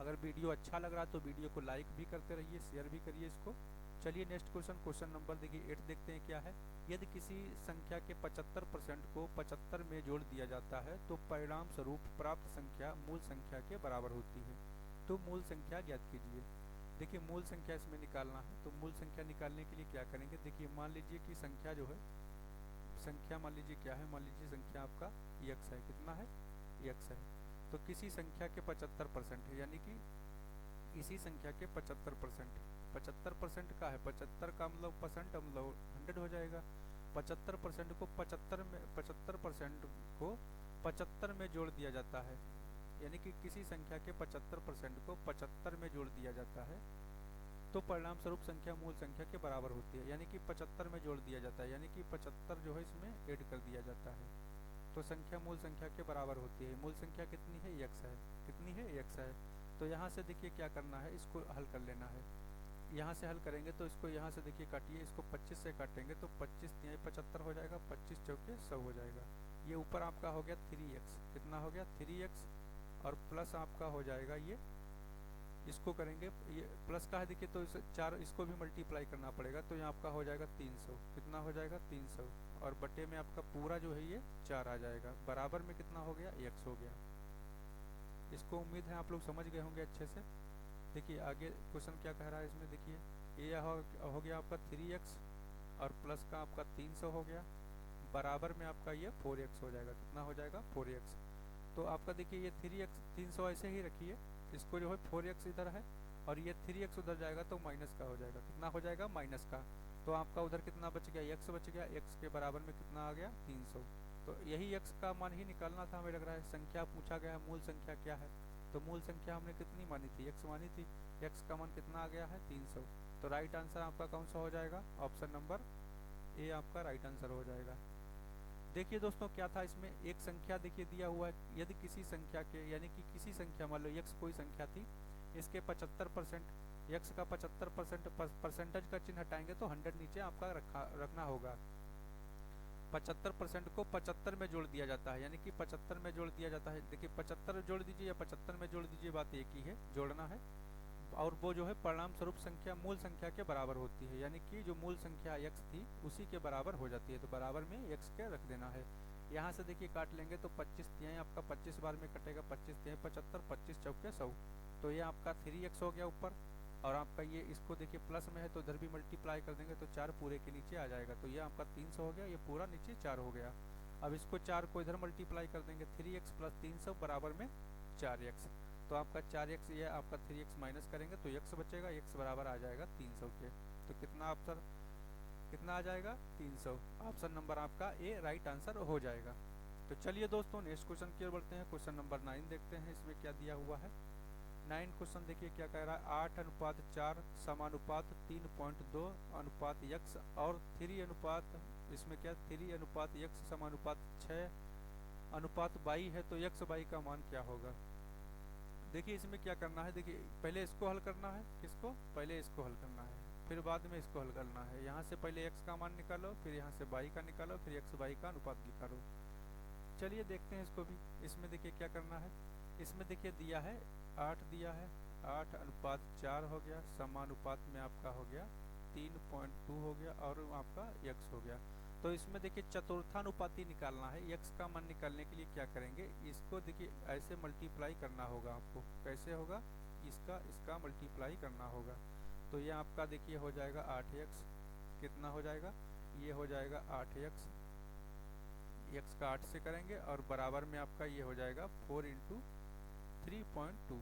अगर वीडियो अच्छा लग रहा है तो वीडियो को लाइक भी करते रहिए, शेयर भी करिए इसको। चलिए नेक्स्ट क्वेश्चन नंबर देखिए 8 देखते हैं क्या है। यदि किसी संख्या के 75% को 75 में जोड़ दिया जाता है तो परिणाम स्वरूप प्राप्त संख्या मूल संख्या के बराबर होती है, तो मूल संख्या ज्ञात कीजिए। देखिए मूल संख्या इसमें निकालना है, तो मूल संख्या निकालने के लिए क्या करेंगे, देखिए मान लीजिए कि संख्या जो है, संख्या मान लीजिए क्या है, मान लीजिए संख्या आपका x है, कितना है x है। तो किसी संख्या के 75% है, यानी कि इसी संख्या के 75% का है, 75 का मतलब परसेंट मतलब 100 हो जाएगा। 75% को 75% को 75 में जोड़ दिया जाता है, यानी कि किसी संख्या के 75% को 75 में जोड़ दिया जाता है तो परिणाम स्वरूप संख्या मूल संख्या के बराबर होती है, यानी कि 75 में जोड़ दिया जाता है, यानी कि 75 जो है इसमें ऐड कर दिया जाता है तो संख्या मूल संख्या के बराबर होती है। मूल संख्या कितनी है x है, कितनी है x है। तो यहाँ से देखिए क्या करना है, इसको हल कर लेना है। यहाँ से हल करेंगे तो इसको यहाँ से देखिए काटिए, इसको 25 से काटेंगे तो 25 तिहाई 75 हो जाएगा, 25 चौके 100 हो जाएगा। ये ऊपर आपका हो गया 3x, कितना हो गया 3x, और प्लस आपका हो जाएगा ये, इसको करेंगे ये प्लस का है देखिए, तो इस चार इसको भी मल्टीप्लाई करना पड़ेगा, तो यहाँ आपका हो जाएगा 300, कितना हो जाएगा 300, और बटे में आपका पूरा जो है ये 4 आ जाएगा, बराबर में कितना हो गया x हो गया। इसको उम्मीद है आप लोग समझ गए होंगे अच्छे से। देखिए आगे क्वेश्चन क्या कह रहा है इसमें, देखिए ये हो गया आपका 3x और प्लस का आपका 300 हो गया, बराबर में आपका ये 4x हो जाएगा, कितना हो जाएगा 4x। तो आपका देखिए ये 3x 300 ऐसे ही रखिए, इसको जो है 4x इधर है और ये 3x उधर जाएगा तो माइनस का हो जाएगा, कितना हो जाएगा माइनस का। तो आपका उधर कितना बच गया x बच गया, x के बराबर में कितना आ गया 300। तो यही x का मान ही निकालना था हमें लग रहा है। संख्या पूछा गया है, मूल संख्या क्या है, तो मूल संख्या हमने कितनी मानी थी, x मानी थी, x का मान कितना आ गया है 300। तो राइट आंसर आपका कौन सा हो जाएगा, ऑप्शन नंबर ए आपका राइट आंसर हो जाएगा। देखिए दोस्तों क्या था इसमें, एक संख्या देखिए दिया हुआ है, यदि किसी संख्या के यानी कि किसी संख्या मान लो x कोई संख्या थी, इसके 75% x का 75% परसेंटेज का चिन्ह हटाएंगे तो 100 नीचे आपका रखना होगा। 75% को 75 में जोड़ दिया जाता है, यानी कि 75 में जोड़ दिया जाता है। देखिए 75 जोड़ दीजिए या 75 में जोड़ दीजिए, बात एक ही है, जोड़ना है। और वो जो है परिणाम स्वरूप संख्या मूल संख्या के बराबर होती है, यानी कि जो मूल संख्या x थी उसी के बराबर हो जाती है, तो बराबर में x के रख देना है। यहाँ से देखिए काट लेंगे तो 25 तिहाई आपका 25 बार में कटेगा, 25 तिहाई 75, 25 चौके 100, तो ये आपका 3x हो गया ऊपर, और आपका ये इसको देखिए प्लस में है तो इधर भी मल्टीप्लाई कर देंगे तो 4 पूरे के नीचे आ जाएगा, तो ये आपका 300 हो गया, ये पूरा नीचे 4 हो गया। अब इसको 4 को इधर मल्टीप्लाई कर देंगे, 3x प्लस 300 बराबर में 4x, तो आपका 4x ये आपका 3x माइनस करेंगे तो x बचेगा, x बराबर आ जाएगा 300 के। तो कितना ऑप्शन कितना आ जाएगा 300, ऑप्शन नंबर आपका ए राइट आंसर हो जाएगा। तो चलिए दोस्तों नेक्स्ट क्वेश्चन की ओर बढ़ते हैं, क्वेश्चन नंबर 9 देखते हैं इसमें क्या दिया हुआ है। 9 क्वेश्चन देखिए क्या कह रहा है, 8:4 समानुपात 3.2 अनुपात x और 3 अनुपात इसमें क्या 3:x समानुपात 6 अनुपात y है, तो x y का मान क्या होगा। देखिए इसमें क्या करना है, देखिए पहले इसको हल करना है, किसको पहले इसको हल करना है, फिर बाद में इसको हल करना है। यहाँ से पहले x का मान निकालो, फिर यहाँ से y का निकालो, फिर x y का अनुपात निकालो। चलिए देखते हैं इसको भी। इसमें देखिए क्या करना है, इसमें देखिए दिया है 8 दिया है, 8:4 हो गया, समानुपात में आपका हो गया 3.2 हो गया और आपका x हो गया। तो इसमें देखिए चतुर्थानुपाती निकालना है, x का मान निकालने के लिए क्या करेंगे, इसको देखिए ऐसे मल्टीप्लाई करना होगा आपको, कैसे होगा, इसका मल्टीप्लाई करना होगा। तो ये आपका देखिए हो जाएगा 8x, कितना हो जाएगा, ये हो जाएगा 8x, x का 8 से करेंगे और बराबर में आपका ये हो जाएगा 4 × 3.2।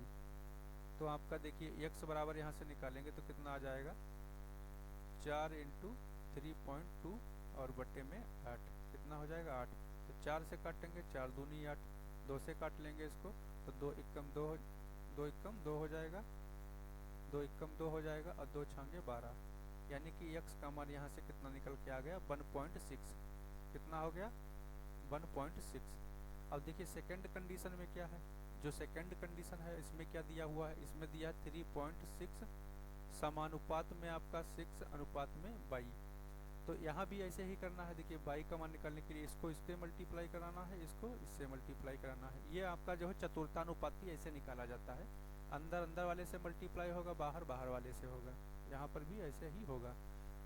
तो आपका देखिए x बराबर यहाँ से निकालेंगे तो कितना आ जाएगा 4 × 3.2 और बटे में 8, कितना हो जाएगा 8। तो 4 से काटेंगे, 4 दूनी 8, 2 से काट लेंगे इसको तो 2 एकम 2 हो जाएगा, 2 एकम 2 हो जाएगा और 2 छांगे 12, यानी कि x का मान यहाँ से कितना निकल के आ गया 1.6, कितना हो गया 1.6। अब देखिए सेकंड कंडीशन में क्या है, जो सेकंड कंडीशन है इसमें क्या दिया हुआ है, इसमें दिया 3.6 समानुपात में आपका 6 अनुपात में y। तो यहाँ भी ऐसे ही करना है, देखिए y का मान निकालने के लिए इसको इससे मल्टीप्लाई कराना है, इसको इससे मल्टीप्लाई कराना है। ये आपका जो है चतुर्थानुपाती ऐसे निकाला जाता है, अंदर अंदर वाले से मल्टीप्लाई होगा, बाहर बाहर वाले से होगा, यहाँ पर भी ऐसे ही होगा।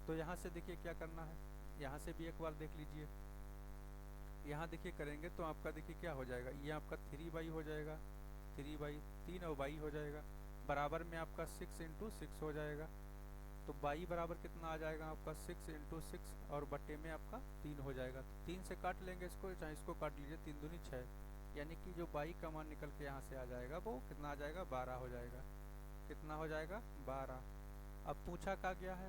तो यहाँ से देखिए क्या करना है, यहाँ से भी एक बार देख लीजिए, यहाँ देखिए करेंगे तो आपका देखिए क्या हो जाएगा, ये आपका 3y हो जाएगा, 3 और y हो जाएगा, बराबर में आपका 6 × 6 हो जाएगा। तो y बराबर कितना आ जाएगा आपका 6 × 6 और बटे में आपका 3 हो जाएगा। तो 3 से काट लेंगे इसको, चाहे इसको काट लीजिए, 3 दूनी 6, यानी कि जो y का मान निकल के यहाँ से आ जाएगा वो कितना आ जाएगा 12 हो जाएगा, कितना हो जाएगा 12। अब पूछा क्या गया है,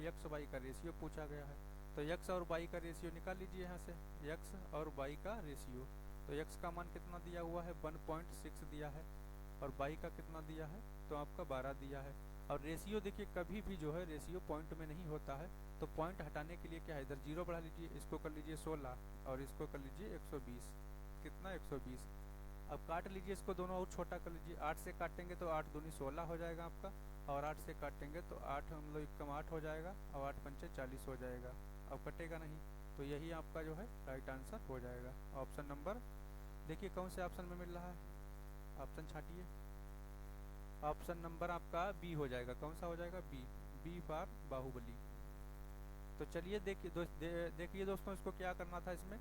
x y का रेशियो पूछा गया है, तो x और y का रेशियो निकाल लीजिए यहाँ से, x और y का रेशियो। तो x का मान कितना दिया हुआ है 1.6 दिया है और y का कितना दिया है तो आपका 12 दिया है। और रेशियो देखिए कभी भी जो है रेशियो पॉइंट में नहीं होता है, तो पॉइंट हटाने के लिए क्या है, इधर 0 बढ़ा लीजिए, इसको कर लीजिए 16 और इसको कर लीजिए 120, कितना 120। अब काट लीजिए इसको, दोनों और छोटा कर लीजिए, 8 से काटेंगे तो 8 दूनी 16 हो जाएगा आपका, और 8 से काटेंगे तो 8 मतलब एकम 8 हो जाएगा और 8 पंचे 40 हो जाएगा। अब कटेगा नहीं, तो यही आपका जो है राइट आंसर हो जाएगा। ऑप्शन नंबर देखिए कौन से ऑप्शन में मिल रहा है, ऑप्शन छाटिए। ऑप्शन नंबर आपका बी हो जाएगा। कौन सा हो जाएगा? बी। B for Baahubali. तो चलिए देखिए दोस्तों, इसको क्या करना था। इसमें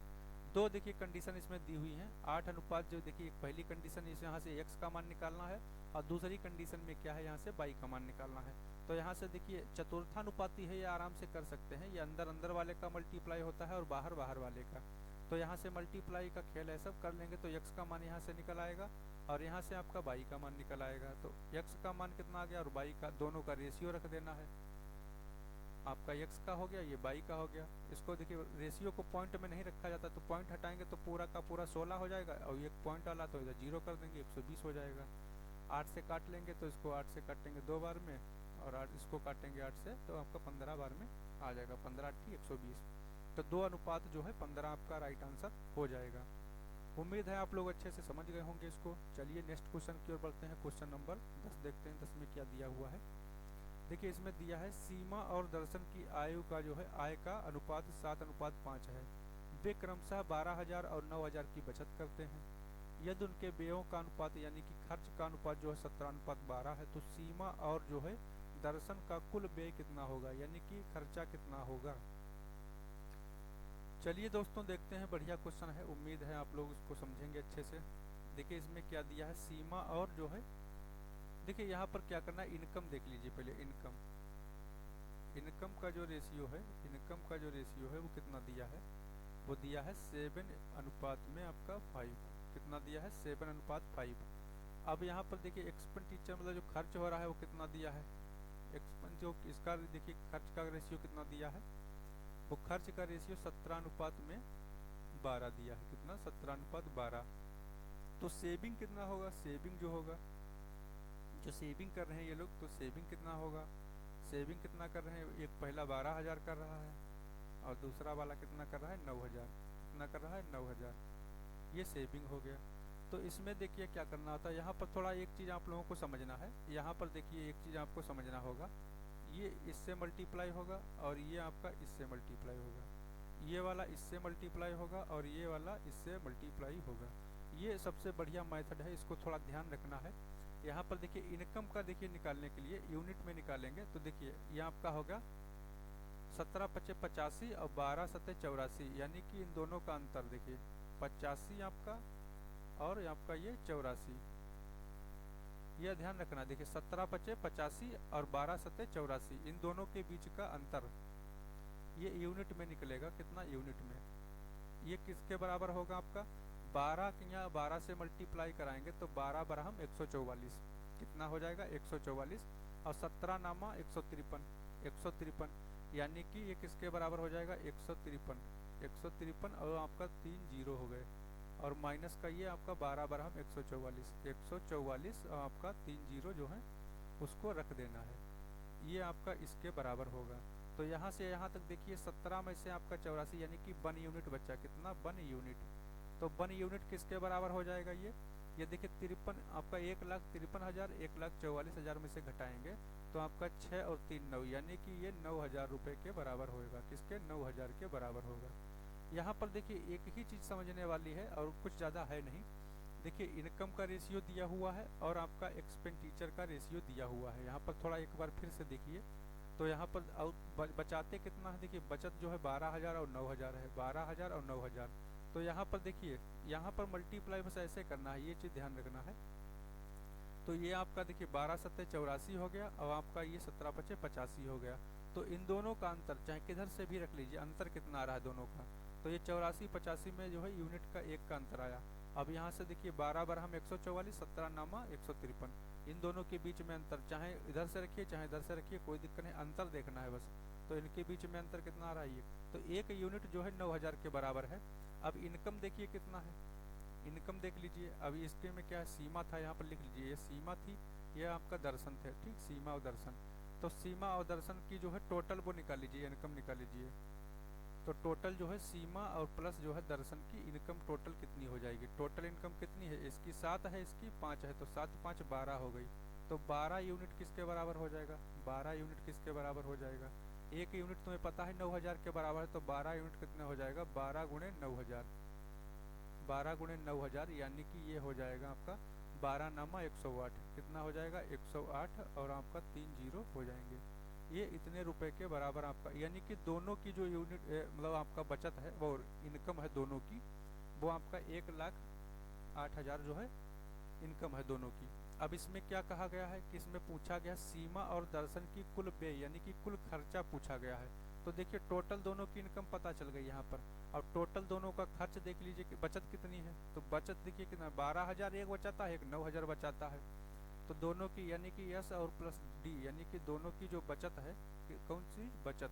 दो देखिए कंडीशन इसमें दी हुई हैं। 8 अनुपात जो देखिए एक पहली कंडीशन इस यहाँ से x का मान निकालना है और दूसरी कंडीशन में क्या है, यहाँ से y का मान निकालना है। तो यहाँ से देखिए चतुर्थानुपाती है, ये आराम से कर सकते हैं। ये अंदर अंदर वाले का मल्टीप्लाई होता है और बाहर बाहर वाले का। तो यहाँ से मल्टीप्लाई का खेल है, सब कर लेंगे तो x का मान यहाँ से निकल आएगा और यहाँ से आपका y का मान निकल आएगा। तो x का मान कितना आ गया और y का, दोनों का रेशियो रख देना है। आपका x का हो गया, ये y का हो गया। इसको देखिए रेशियो को पॉइंट में नहीं रखा जाता, तो पॉइंट हटाएंगे तो पूरा का पूरा 16 हो जाएगा और एक पॉइंट वाला तो इधर 0 कर देंगे, 120 हो जाएगा। 8 से काट लेंगे तो इसको 8 से काटेंगे 2 बार में और 8 इसको काटेंगे 8 से तो आपका 15 बार में आ जाएगा। 15 8 120। तो 2 अनुपात जो है 15 आपका राइट आंसर हो जाएगा। उम्मीद है आप लोग अच्छे से समझ गए होंगे इसको। चलिए नेक्स्ट क्वेश्चन की ओर बढ़ते हैं। क्वेश्चन नंबर 10 देखते हैं। 10 में क्या दिया हुआ है। देखिए इसमें दिया है सीमा और दर्शन की आयु का जो है आय का अनुपात 7:5 है। वे क्रमशः 12,000 और 9,000 की बचत करते हैं। यदि उनके व्ययों का अनुपात यानी कि खर्च का अनुपात जो है 17:12 है, तो सीमा और जो है दर्शन का कुल व्यय कितना होगा, यानी कि खर्चा कितना होगा। चलिए दोस्तों देखते हैं, बढ़िया क्वेश्चन है, उम्मीद है आप लोग इसको समझेंगे अच्छे से। देखिए इसमें क्या दिया है, सीमा और जो है, देखिए यहाँ पर क्या करना है, इनकम देख लीजिए पहले। इनकम का जो रेशियो है, इनकम का जो रेशियो है वो कितना दिया है, वो दिया है 7:5 कितना दिया है, 7:5। अब यहाँ पर देखिए एक्सपेंडिचर मतलब जो खर्च हो रहा है वो कितना दिया है, एक्सपेंस जो इसका देखिए खर्च का रेशियो कितना दिया है, वो खर्च का रेशियो 17:12 दिया है। कितना, 17:12। तो सेविंग कितना होगा, सेविंग जो होगा, जो सेविंग कर रहे हैं ये लोग, तो सेविंग कितना होगा, सेविंग कितना कर रहे हैं, एक पहला 12,000 कर रहा है और दूसरा वाला कितना कर रहा है, 9,000। कितना कर रहा है, 9,000। ये सेविंग हो गया। तो इसमें देखिए क्या करना होता है, यहाँ पर थोड़ा एक चीज़ आप लोगों को समझना है। यहाँ पर देखिए एक चीज़ आपको समझना होगा, ये इससे मल्टीप्लाई होगा और ये आपका इससे मल्टीप्लाई होगा, ये वाला इससे मल्टीप्लाई होगा और ये वाला इससे मल्टीप्लाई होगा। ये सबसे बढ़िया मेथड है, इसको थोड़ा ध्यान रखना है। यहाँ पर देखिए इनकम का देखिए निकालने के लिए यूनिट में निकालेंगे तो देखिए ये आपका होगा 17×5 = 85 और 12×7 = 84, यानी कि इन दोनों का अंतर देखिए 85 आपका और आपका ये 84। यह ध्यान रखना, देखिए 17×5 = 85 और 12×7 = 84, इन दोनों के बीच का अंतर ये यूनिट में निकलेगा। कितना, यूनिट में। ये किसके बराबर होगा आपका, 12 यहाँ 12 से मल्टीप्लाई कराएंगे तो 12 बराबर 144। कितना हो जाएगा, 144 और 17 नामा 153, यानी कि ये किसके बराबर हो जाएगा, 153 और आपका 3 0 हो गए और माइनस का ये आपका 12 बराबर 144 और आपका 3 0 जो है उसको रख देना है। ये आपका इसके बराबर होगा। तो यहाँ से यहाँ तक देखिए 17 में से आपका 84 यानी कि 1 यूनिट बचा। कितना, 1 यूनिट। तो 1 यूनिट किसके बराबर हो जाएगा, ये देखिए 53 आपका 1,53,000 1,44,000 में से घटाएंगे तो आपका 6 और 3 9, यानी कि ये 9,000 रुपये के बराबर होगा। किसके, 9,000 के बराबर होगा। यहाँ पर देखिए एक ही चीज़ समझने वाली है और कुछ ज़्यादा है नहीं। देखिए इनकम का रेशियो दिया हुआ है और आपका एक्सपेंडिचर का रेशियो दिया हुआ है। यहाँ पर थोड़ा एक बार फिर से देखिए, तो यहाँ पर बचाते कितना है, देखिए बचत जो है 12,000 और 9,000 है, 12,000 और 9,000। तो यहाँ पर देखिए, यहाँ पर मल्टीप्लाई बस ऐसे करना है, ये चीज़ ध्यान रखना है। तो ये आपका देखिए 12×7 = 84 हो गया और आपका ये 17×5 = 85 हो गया। तो इन दोनों का अंतर चाहे किधर से भी रख लीजिए, अंतर कितना आ रहा है दोनों का, तो ये 84-85 में जो है यूनिट का एक का अंतर आया। अब यहाँ से देखिए 12 बराबर 144, 17 नामा 153, इन दोनों के बीच में अंतर चाहे इधर से रखिए चाहे इधर से रखिए, कोई दिक्कत नहीं, अंतर देखना है बस। तो इनके बीच में अंतर कितना आ रहा है, ये तो एक यूनिट जो है 9,000 के बराबर है। अब इनकम देखिए कितना है, इनकम देख लीजिए। अभी इसके में क्या है, सीमा था, यहाँ पर लिख लीजिए, ये सीमा थी, ये आपका दर्शन थे, ठीक, सीमा और दर्शन। तो सीमा और दर्शन की जो है टोटल वो निकाल लीजिए, इनकम निकाल लीजिए। तो टोटल जो है सीमा और प्लस जो है दर्शन की इनकम टोटल कितनी हो जाएगी, टोटल इनकम कितनी है, इसकी 7 है, इसकी 5 है, तो 7×5 = 12 हो गई। तो 12 यूनिट किसके बराबर हो जाएगा, 12 यूनिट किसके बराबर हो जाएगा, एक यूनिट तुम्हें पता है 9000 के बराबर है, तो 12 यूनिट कितने हो जाएगा, 12 गुणे 9000, 12 गुणे 9000 यानी कि ये हो जाएगा आपका 12 नामा 108, कितना हो जाएगा 108 और आपका 3 जीरो हो जाएंगे। ये इतने रुपए के बराबर आपका, यानी कि दोनों की जो यूनिट मतलब आपका बचत है वो इनकम है दोनों की, वो आपका 1,08,000 जो है इनकम है दोनों की। अब इसमें क्या कहा गया है कि इसमें पूछा गया सीमा और दर्शन की कुल व्यय यानी कि कुल खर्चा पूछा गया है। तो देखिए टोटल दोनों की इनकम पता चल गई यहाँ पर, और टोटल दोनों का खर्च देख लीजिए कि बचत कितनी है, तो बचत देखिए कितना 12,000 एक बचाता है, एक 9,000 बचाता है। तो दोनों की यानी कि यस और प्लस डी यानी कि दोनों की जो बचत है, कौन सी बचत,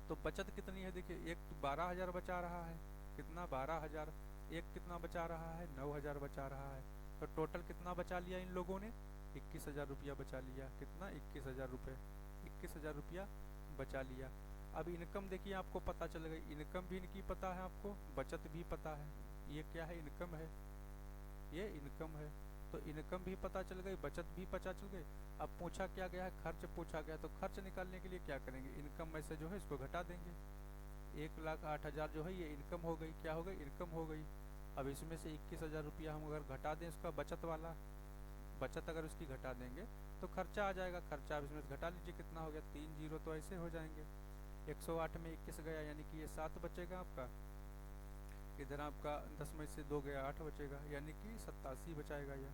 तो बचत कितनी है देखिए, एक 12,000 बचा रहा है, कितना 12,000, एक कितना बचा रहा है 9,000 बचा रहा है, तो टोटल कितना बचा लिया इन लोगों ने 21,000 रुपया बचा लिया, कितना 21,000 रुपये, 21,000 रुपया बचा लिया। अब इनकम देखिए आपको पता चल गई, इनकम भी इनकी पता है आपको, बचत भी पता है, ये क्या है इनकम है, ये इनकम है, तो इनकम भी पता चल गई, बचत भी पता चल गई। अब पूछा क्या गया है, खर्च पूछा गया, तो खर्च निकालने के लिए क्या करेंगे, इनकम में से जो है इसको घटा देंगे, 1,08,000 जो है ये इनकम हो गई, क्या हो गई इनकम हो गई। अब इसमें से 21,000 रुपया हम अगर घटा दें इसका बचत वाला, बचत अगर उसकी घटा देंगे तो खर्चा आ जाएगा, खर्चा अब इसमें से घटा लीजिए कितना हो गया 3 जीरो, तो ऐसे हो जाएंगे, 108 में 21 गया यानी कि ये 7 बचेगा आपका, इधर आपका 10 में से 2 गया 8 बचेगा, यानी कि 87 बचाएगा यह,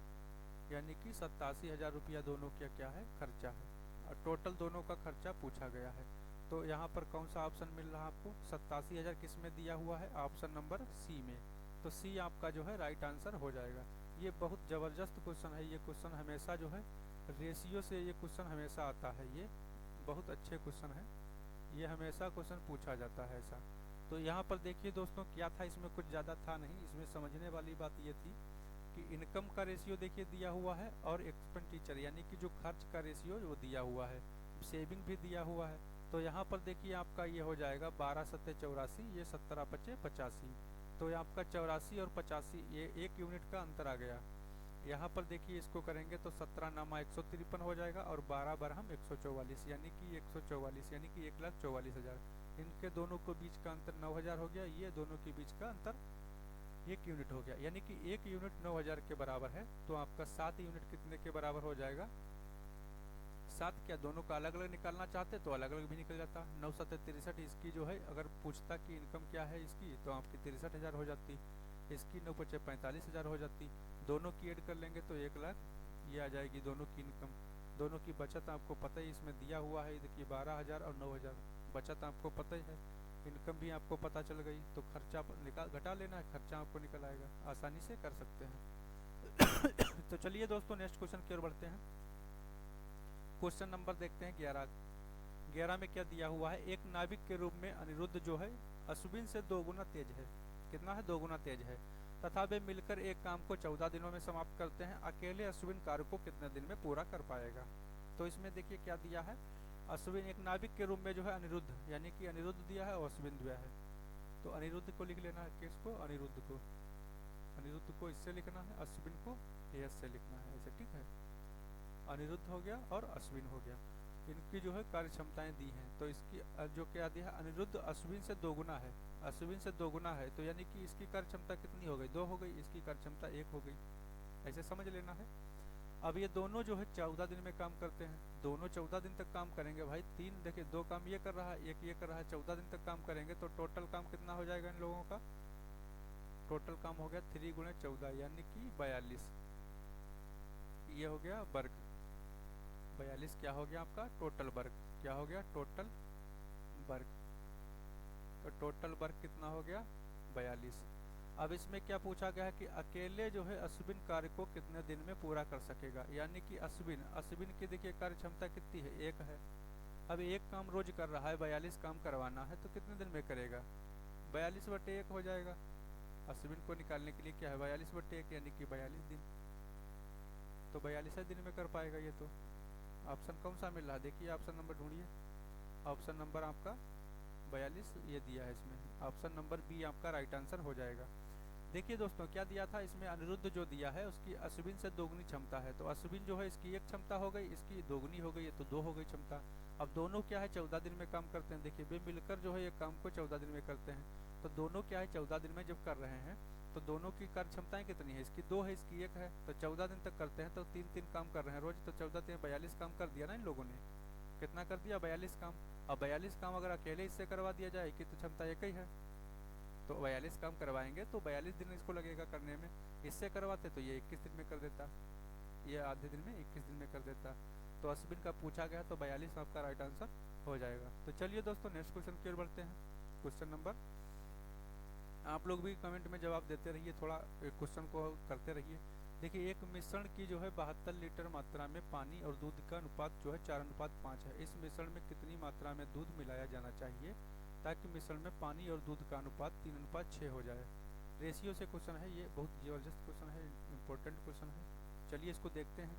यानी कि 87,000 रुपया दोनों का क्या है खर्चा है, और टोटल दोनों का खर्चा पूछा गया है। तो यहाँ पर कौन सा ऑप्शन मिल रहा है आपको, 87,000 किस में दिया हुआ है, ऑप्शन नंबर सी में, तो सी आपका जो है राइट आंसर हो जाएगा। ये बहुत ज़बरदस्त क्वेश्चन है, ये क्वेश्चन हमेशा जो है रेशियो से ये क्वेश्चन हमेशा आता है, ये बहुत अच्छे क्वेश्चन है, ये हमेशा क्वेश्चन पूछा जाता है ऐसा। तो यहाँ पर देखिए दोस्तों क्या था, इसमें कुछ ज़्यादा था नहीं, इसमें समझने वाली बात ये थी कि इनकम का रेशियो देखिए दिया हुआ है, और एक्सपेंडिचर यानी कि जो खर्च का रेशियो वो दिया हुआ है, सेविंग भी दिया हुआ है। तो यहाँ पर देखिए आपका ये हो जाएगा 12 सत्ते 84, ये 17 पचे 85, तो ये आपका 84 और 85 ये 1 यूनिट का अंतर आ गया। यहाँ पर देखिए इसको करेंगे तो 17 नामा 153 हो जाएगा, और 12 बरहम 144 यानी कि 144 यानी कि 1,44,000, इनके दोनों के बीच का अंतर 9,000 हो गया, ये दोनों के बीच का अंतर 1 यूनिट हो गया, यानी कि 1 यूनिट 9,000 के बराबर है। तो आपका 7 यूनिट कितने के बराबर हो जाएगा, 7 क्या, दोनों का अलग अलग निकालना चाहते तो अलग अलग भी निकल जाता, 9 7 63, इसकी जो है अगर पूछता कि इनकम क्या है इसकी तो आपकी 63,000 हो जाती, इसकी 9 पचे 45,000 हो जाती, दोनों की ऐड कर लेंगे तो 1,00,000 ये आ जाएगी दोनों की इनकम। दोनों की बचत आपको पता ही इसमें दिया हुआ है, देखिए 12,000 और 9,000 बचत आपको पता ही है, इनकम भी आपको पता चल गई, तो खर्चा निकाल घटा लेना है, खर्चा आपको निकल आएगा, आसानी से कर सकते हैं। तो चलिए दोस्तों नेक्स्ट क्वेश्चन की ओर बढ़ते हैं। क्वेश्चन नंबर देखते हैं 11 में क्या दिया हुआ है, एक नाविक के रूप में अनिरुद्ध जो है अश्विन से 2 गुना तेज है, कितना है 2 गुना तेज है, तथा वे मिलकर एक काम को 14 दिनों में समाप्त करते हैं, अकेले अश्विन कार्य को कितने दिन में पूरा कर पाएगा। तो इसमें देखिए क्या दिया है, अश्विन एक नाविक के रूप में जो है अनिरुद्ध यानी कि अनिरुद्ध दिया है और अश्विन दिया है, तो अनिरुद्ध को लिख लेना है, किसको अनिरुद्ध को, अनिरुद्ध को इससे लिखना है, अश्विन को एस से लिखना है, ऐसे ठीक है, अनिरुद्ध हो गया और अश्विन हो गया, इनकी जो है कार्य क्षमताएं दी हैं। तो इसकी जो क्या दिया है, अनिरुद्ध अश्विन से 2 गुना है, अश्विन से 2 गुना है, तो यानी कि इसकी कार्य क्षमता कितनी हो गई 2 हो गई, इसकी कार्य क्षमता 1 हो गई, ऐसे समझ लेना है। अब ये दोनों जो है 14 दिन में काम करते हैं, दोनों 14 दिन तक काम करेंगे भाई, 3 देखिए 2 काम ये कर रहा है, 1 ये कर रहा है, 14 दिन तक काम करेंगे तो टोटल काम कितना हो जाएगा इन लोगों का, टोटल काम हो गया 3 गुणे 14 यानी कि 42, ये हो गया वर्ग, 42 क्या हो गया आपका टोटल वर्ग, क्या हो गया टोटल वर्ग, तो टोटल वर्ग कितना हो गया 42। अब इसमें क्या पूछा गया है कि अकेले जो है अश्विन कार्य को कितने दिन में पूरा कर सकेगा, यानी कि अश्विन की देखिए कार्य क्षमता कितनी है 1 है, अब 1 काम रोज कर रहा है, 42 काम करवाना है तो कितने दिन में करेगा, 42/1 हो जाएगा, अश्विन को निकालने के लिए क्या है 42/1 यानी कि 42 दिन, तो 42 दिन में कर पाएगा ये। तो ऑप्शन कौन सा मिल रहा है, देखिए ऑप्शन नंबर ढूंढिए, ऑप्शन नंबर आपका 42 ये दिया है इसमें, ऑप्शन नंबर बी आपका राइट आंसर हो जाएगा। देखिए दोस्तों क्या दिया था इसमें, अनिरुद्ध जो दिया है उसकी अश्विन से दोगुनी क्षमता है, तो अश्विन जो है इसकी एक क्षमता हो गई, इसकी दोगुनी हो गई है तो दो हो गई क्षमता। अब दोनों क्या है 14 दिन में काम करते हैं, देखिए वे मिलकर जो है ये काम को 14 दिन में करते हैं, तो दोनों क्या है 14 दिन में जब कर रहे हैं तो दोनों की कार्य क्षमताएं कितनी है, इसकी दो है इसकी एक है, तो 14 दिन तक करते हैं तो तीन तीन काम कर रहे हैं रोज, तो 14 42 काम कर दिया ना इन लोगों ने, कितना कर दिया 42 काम। अब 42 काम अगर अकेले इससे करवा दिया जाए कि तो क्षमता एक ही है, तो 42 काम करवाएंगे तो 42 दिन इसको लगेगा करने में, इससे करवाते तो ये 21 दिन में कर देता, ये आधे दिन में 21 दिन में कर देता। तो अश्विन का पूछा गया तो 42 आपका राइट आंसर हो जाएगा। तो चलिए दोस्तों नेक्स्ट क्वेश्चन की ओर बढ़ते हैं। क्वेश्चन नंबर, आप लोग भी कमेंट में जवाब देते रहिए, थोड़ा क्वेश्चन को करते रहिए। देखिए एक मिश्रण की जो है 72 लीटर मात्रा में पानी और दूध का अनुपात जो है 4:5 है, इस मिश्रण में कितनी मात्रा में दूध मिलाया जाना चाहिए ताकि मिश्रण में पानी और दूध का अनुपात 3:6 हो जाए। रेशियो से क्वेश्चन है ये, बहुत ज़बरदस्त क्वेश्चन है, इंपॉर्टेंट क्वेश्चन है। चलिए इसको देखते हैं।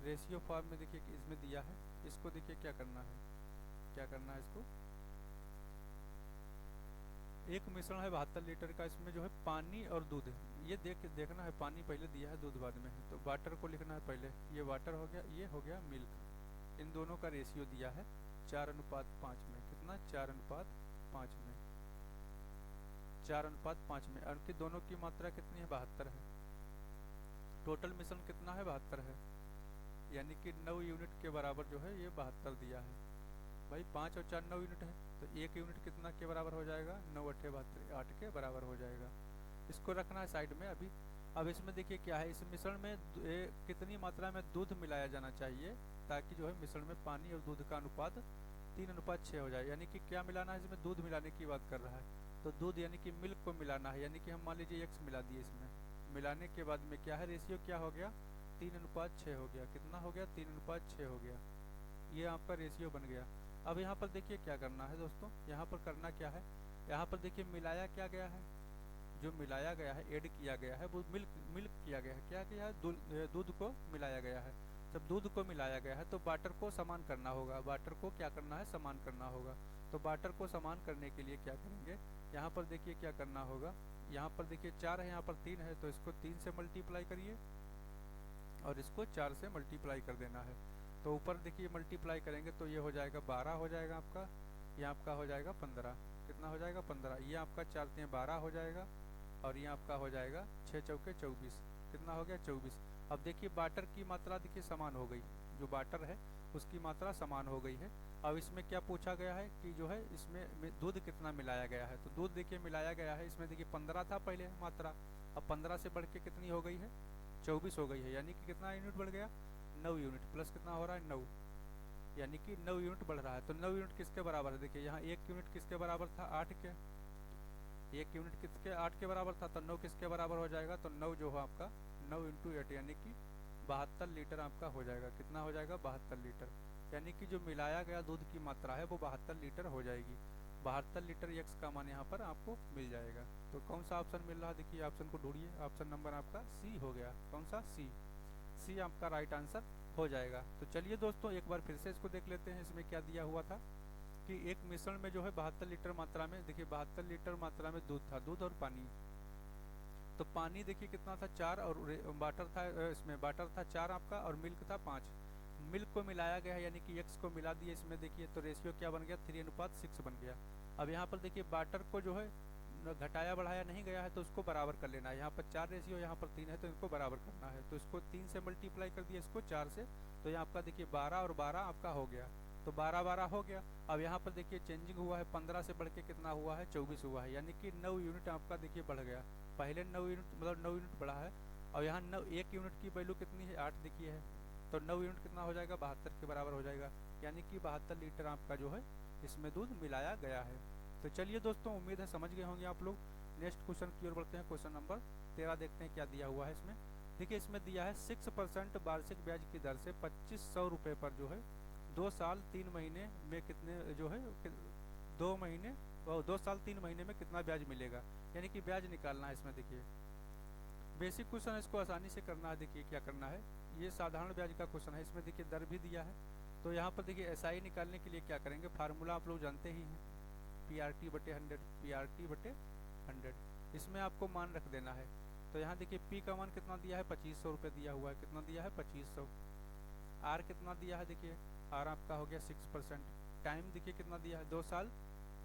रेशियो फॉर्म में देखिए कि इसमें दिया है, इसको देखिए क्या करना है, क्या करना है इसको। एक मिश्रण है 72 लीटर का, इसमें जो है पानी और दूध, ये देखना है, पानी पहले दिया है दूध बाद में है, तो वाटर को लिखना है पहले, ये वाटर हो गया, ये हो गया मिल्क, इन दोनों का रेशियो दिया है 4:5 में, कितना 4:5 में, 4:5 में, और कि दोनों की मात्रा कितनी है 72 है, टोटल मिश्रण कितना है 72 है, यानी कि 9 यूनिट के बराबर जो है ये 72 दिया है भाई, 5 और 4 9 यूनिट है, तो एक यूनिट कितना के बराबर हो जाएगा 9 8 72 8 के बराबर हो जाएगा। इसको रखना है साइड में अभी। अब इसमें देखिए क्या है, इस मिश्रण में कितनी मात्रा में दूध मिलाया जाना चाहिए ताकि जो है मिश्रण में पानी और दूध का अनुपात 3:6 हो जाए, यानी कि क्या मिलाना है इसमें, दूध मिलाने की बात कर रहा है, तो दूध यानी कि मिल्क को मिलाना है, यानी कि हम मान लीजिए x मिला दिए इसमें, मिलाने के बाद में क्या है रेशियो क्या हो गया 3:6 हो गया, कितना हो गया 3:6 हो गया, ये आपका रेशियो बन गया। अब यहाँ पर देखिए क्या करना है दोस्तों, यहाँ पर करना क्या है, यहाँ पर देखिए मिलाया क्या गया है, जो मिलाया गया है ऐड किया गया है वो मिल्क किया गया है, क्या किया है दूध को मिलाया गया है। जब दूध को मिलाया गया है तो वाटर को समान करना होगा, वाटर को क्या करना है समान करना होगा, तो वाटर को समान करने के लिए क्या करेंगे, यहाँ पर देखिए क्या करना होगा, यहाँ पर देखिए 4 है यहाँ पर 3 है, तो इसको 3 से मल्टीप्लाई करिए और इसको 4 से मल्टीप्लाई कर देना है, तो ऊपर देखिए मल्टीप्लाई करेंगे तो ये हो जाएगा 12 हो जाएगा आपका, ये आपका हो जाएगा 15, कितना हो जाएगा 15, ये आपका 4 3 12 हो जाएगा, और ये आपका हो जाएगा 6 चौके 24, कितना हो गया 24। अब देखिए वाटर की मात्रा देखिए समान हो गई, जो वाटर है उसकी मात्रा समान हो गई है। अब इसमें क्या पूछा गया है कि जो है इसमें दूध कितना मिलाया गया है, तो दूध देखिए मिलाया गया है, इसमें देखिए 15 था पहले मात्रा, अब 15 से बढ़ के कितनी हो गई है 24 हो गई है, यानी कि कितना यूनिट बढ़ गया 9 यूनिट, प्लस कितना हो रहा है 9, यानी कि 9 यूनिट बढ़ रहा है। तो 9 यूनिट किसके बराबर है, देखिए यहाँ 1 यूनिट किसके बराबर था 8 के, 1 यूनिट किसके 8 के बराबर था, तो 9 किसके बराबर हो जाएगा, तो 9 जो है आपका 9 × 8 यानी कि 72 लीटर आपका हो जाएगा, कितना हो जाएगा 72 लीटर, यानी कि जो मिलाया गया दूध की मात्रा है वो 72 लीटर हो जाएगी। 72 लीटर x का मान यहाँ पर आपको मिल जाएगा। तो कौन सा ऑप्शन मिल रहा है, देखिए ऑप्शन को ढूंढिए, ऑप्शन नंबर आपका सी हो गया, कौन सा सी आपका राइट आंसर हो जाएगा। तो चलिए दोस्तों एक बार फिर से इसको देख लेते हैं, इसमें क्या दिया हुआ था कि एक मिश्रण में जो है 72 लीटर मात्रा में, देखिए 72 लीटर मात्रा में दूध था, दूध और पानी, तो पानी देखिए कितना था 4 और वाटर था, इसमें वाटर था 4 आपका और मिल्क था 5, मिल्क को मिलाया गया है यानी कि x को मिला दिए इसमें, देखिए तो रेशियो क्या बन गया 3:6 बन गया। अब यहाँ पर देखिए वाटर को जो है घटाया बढ़ाया नहीं गया है तो उसको बराबर कर लेना है, यहाँ पर 4 रेशियो यहाँ पर 3 है तो इनको बराबर करना है, तो इसको 3 से मल्टीप्लाई कर दिया इसको 4 से, तो यहाँ आपका देखिए 12 और 12 आपका हो गया, तो 12 12 हो गया। अब यहाँ पर देखिए चेंजिंग हुआ है, 15 से बढ़ के कितना हुआ है 24 हुआ है, यानी कि 9 यूनिट आपका देखिए बढ़ गया, पहले 9 यूनिट मतलब 9 यूनिट बढ़ा है, और यहाँ 1 यूनिट की वैल्यू कितनी है 8 देखिए है, तो 9 यूनिट कितना हो जाएगा 72 के बराबर हो जाएगा, यानी कि 72 लीटर आपका जो है इसमें दूध मिलाया गया है। तो चलिए दोस्तों उम्मीद है समझ गए होंगे आप लोग। नेक्स्ट क्वेश्चन की ओर बढ़ते हैं, क्वेश्चन नंबर 13 देखते हैं क्या दिया हुआ है इसमें। देखिए इसमें दिया है 6% वार्षिक ब्याज की दर से 2500 रुपये पर जो है 2 साल 3 महीने में कितने जो है 2 साल 3 महीने में कितना ब्याज मिलेगा, यानी कि ब्याज निकालना है इसमें। देखिए बेसिक क्वेश्चन है, इसको आसानी से करना है। देखिए क्या करना है, ये साधारण ब्याज का क्वेश्चन है, इसमें देखिए दर भी दिया है, तो यहाँ पर देखिए SI निकालने के लिए क्या करेंगे, फार्मूला आप लोग जानते ही हैं, PRT/100 PRT/100, इसमें आपको मान रख देना है। तो यहाँ देखिए पी का मान कितना दिया है, 2500 रुपये दिया हुआ है। कितना दिया है, 2500। आर कितना दिया है, देखिए आर आपका हो गया 6%। टाइम देखिए कितना दिया है, 2 साल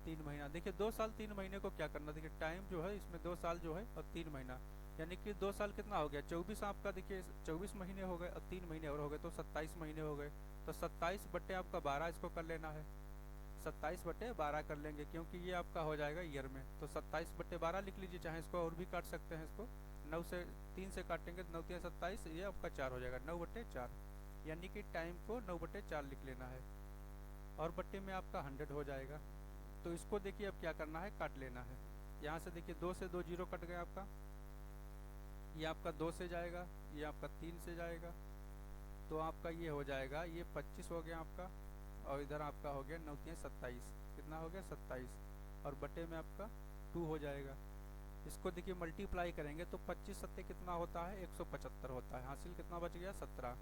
3 महीना। देखिए 2 साल 3 महीने को क्या करना, देखिए टाइम जो है इसमें 2 साल जो है और 3 महीना, यानी कि 2 साल कितना हो गया, 24 आपका देखिए 24 महीने हो गए और 3 महीने और हो गए, तो 27 महीने हो गए। तो 27 बट्टे आपका 12 इसको कर लेना है, 27 बट्टे 12 कर लेंगे, क्योंकि ये आपका हो जाएगा ईयर में। तो 27 बट्टे 12 लिख लीजिए, चाहे इसको और भी काट सकते हैं। इसको 9 से 3 से काटेंगे, 9 3 27, ये आपका 4 हो जाएगा, 9/4। यानी कि टाइम को 9/4 लिख लेना है, और बट्टे में आपका 100 हो जाएगा। तो इसको देखिए अब क्या करना है, काट लेना है। यहाँ से देखिए 2 से 2 जीरो कट गया आपका, ये आपका 2 से जाएगा, ये आपका 3 से जाएगा, तो आपका ये हो जाएगा, ये 25 हो गया आपका, और इधर आपका हो गया 9 3 27, कितना हो गया 27, और बटे में आपका 2 हो जाएगा। इसको देखिए मल्टीप्लाई करेंगे तो 25 सत्ते कितना होता है, 175 होता है। हासिल कितना बच गया, 17।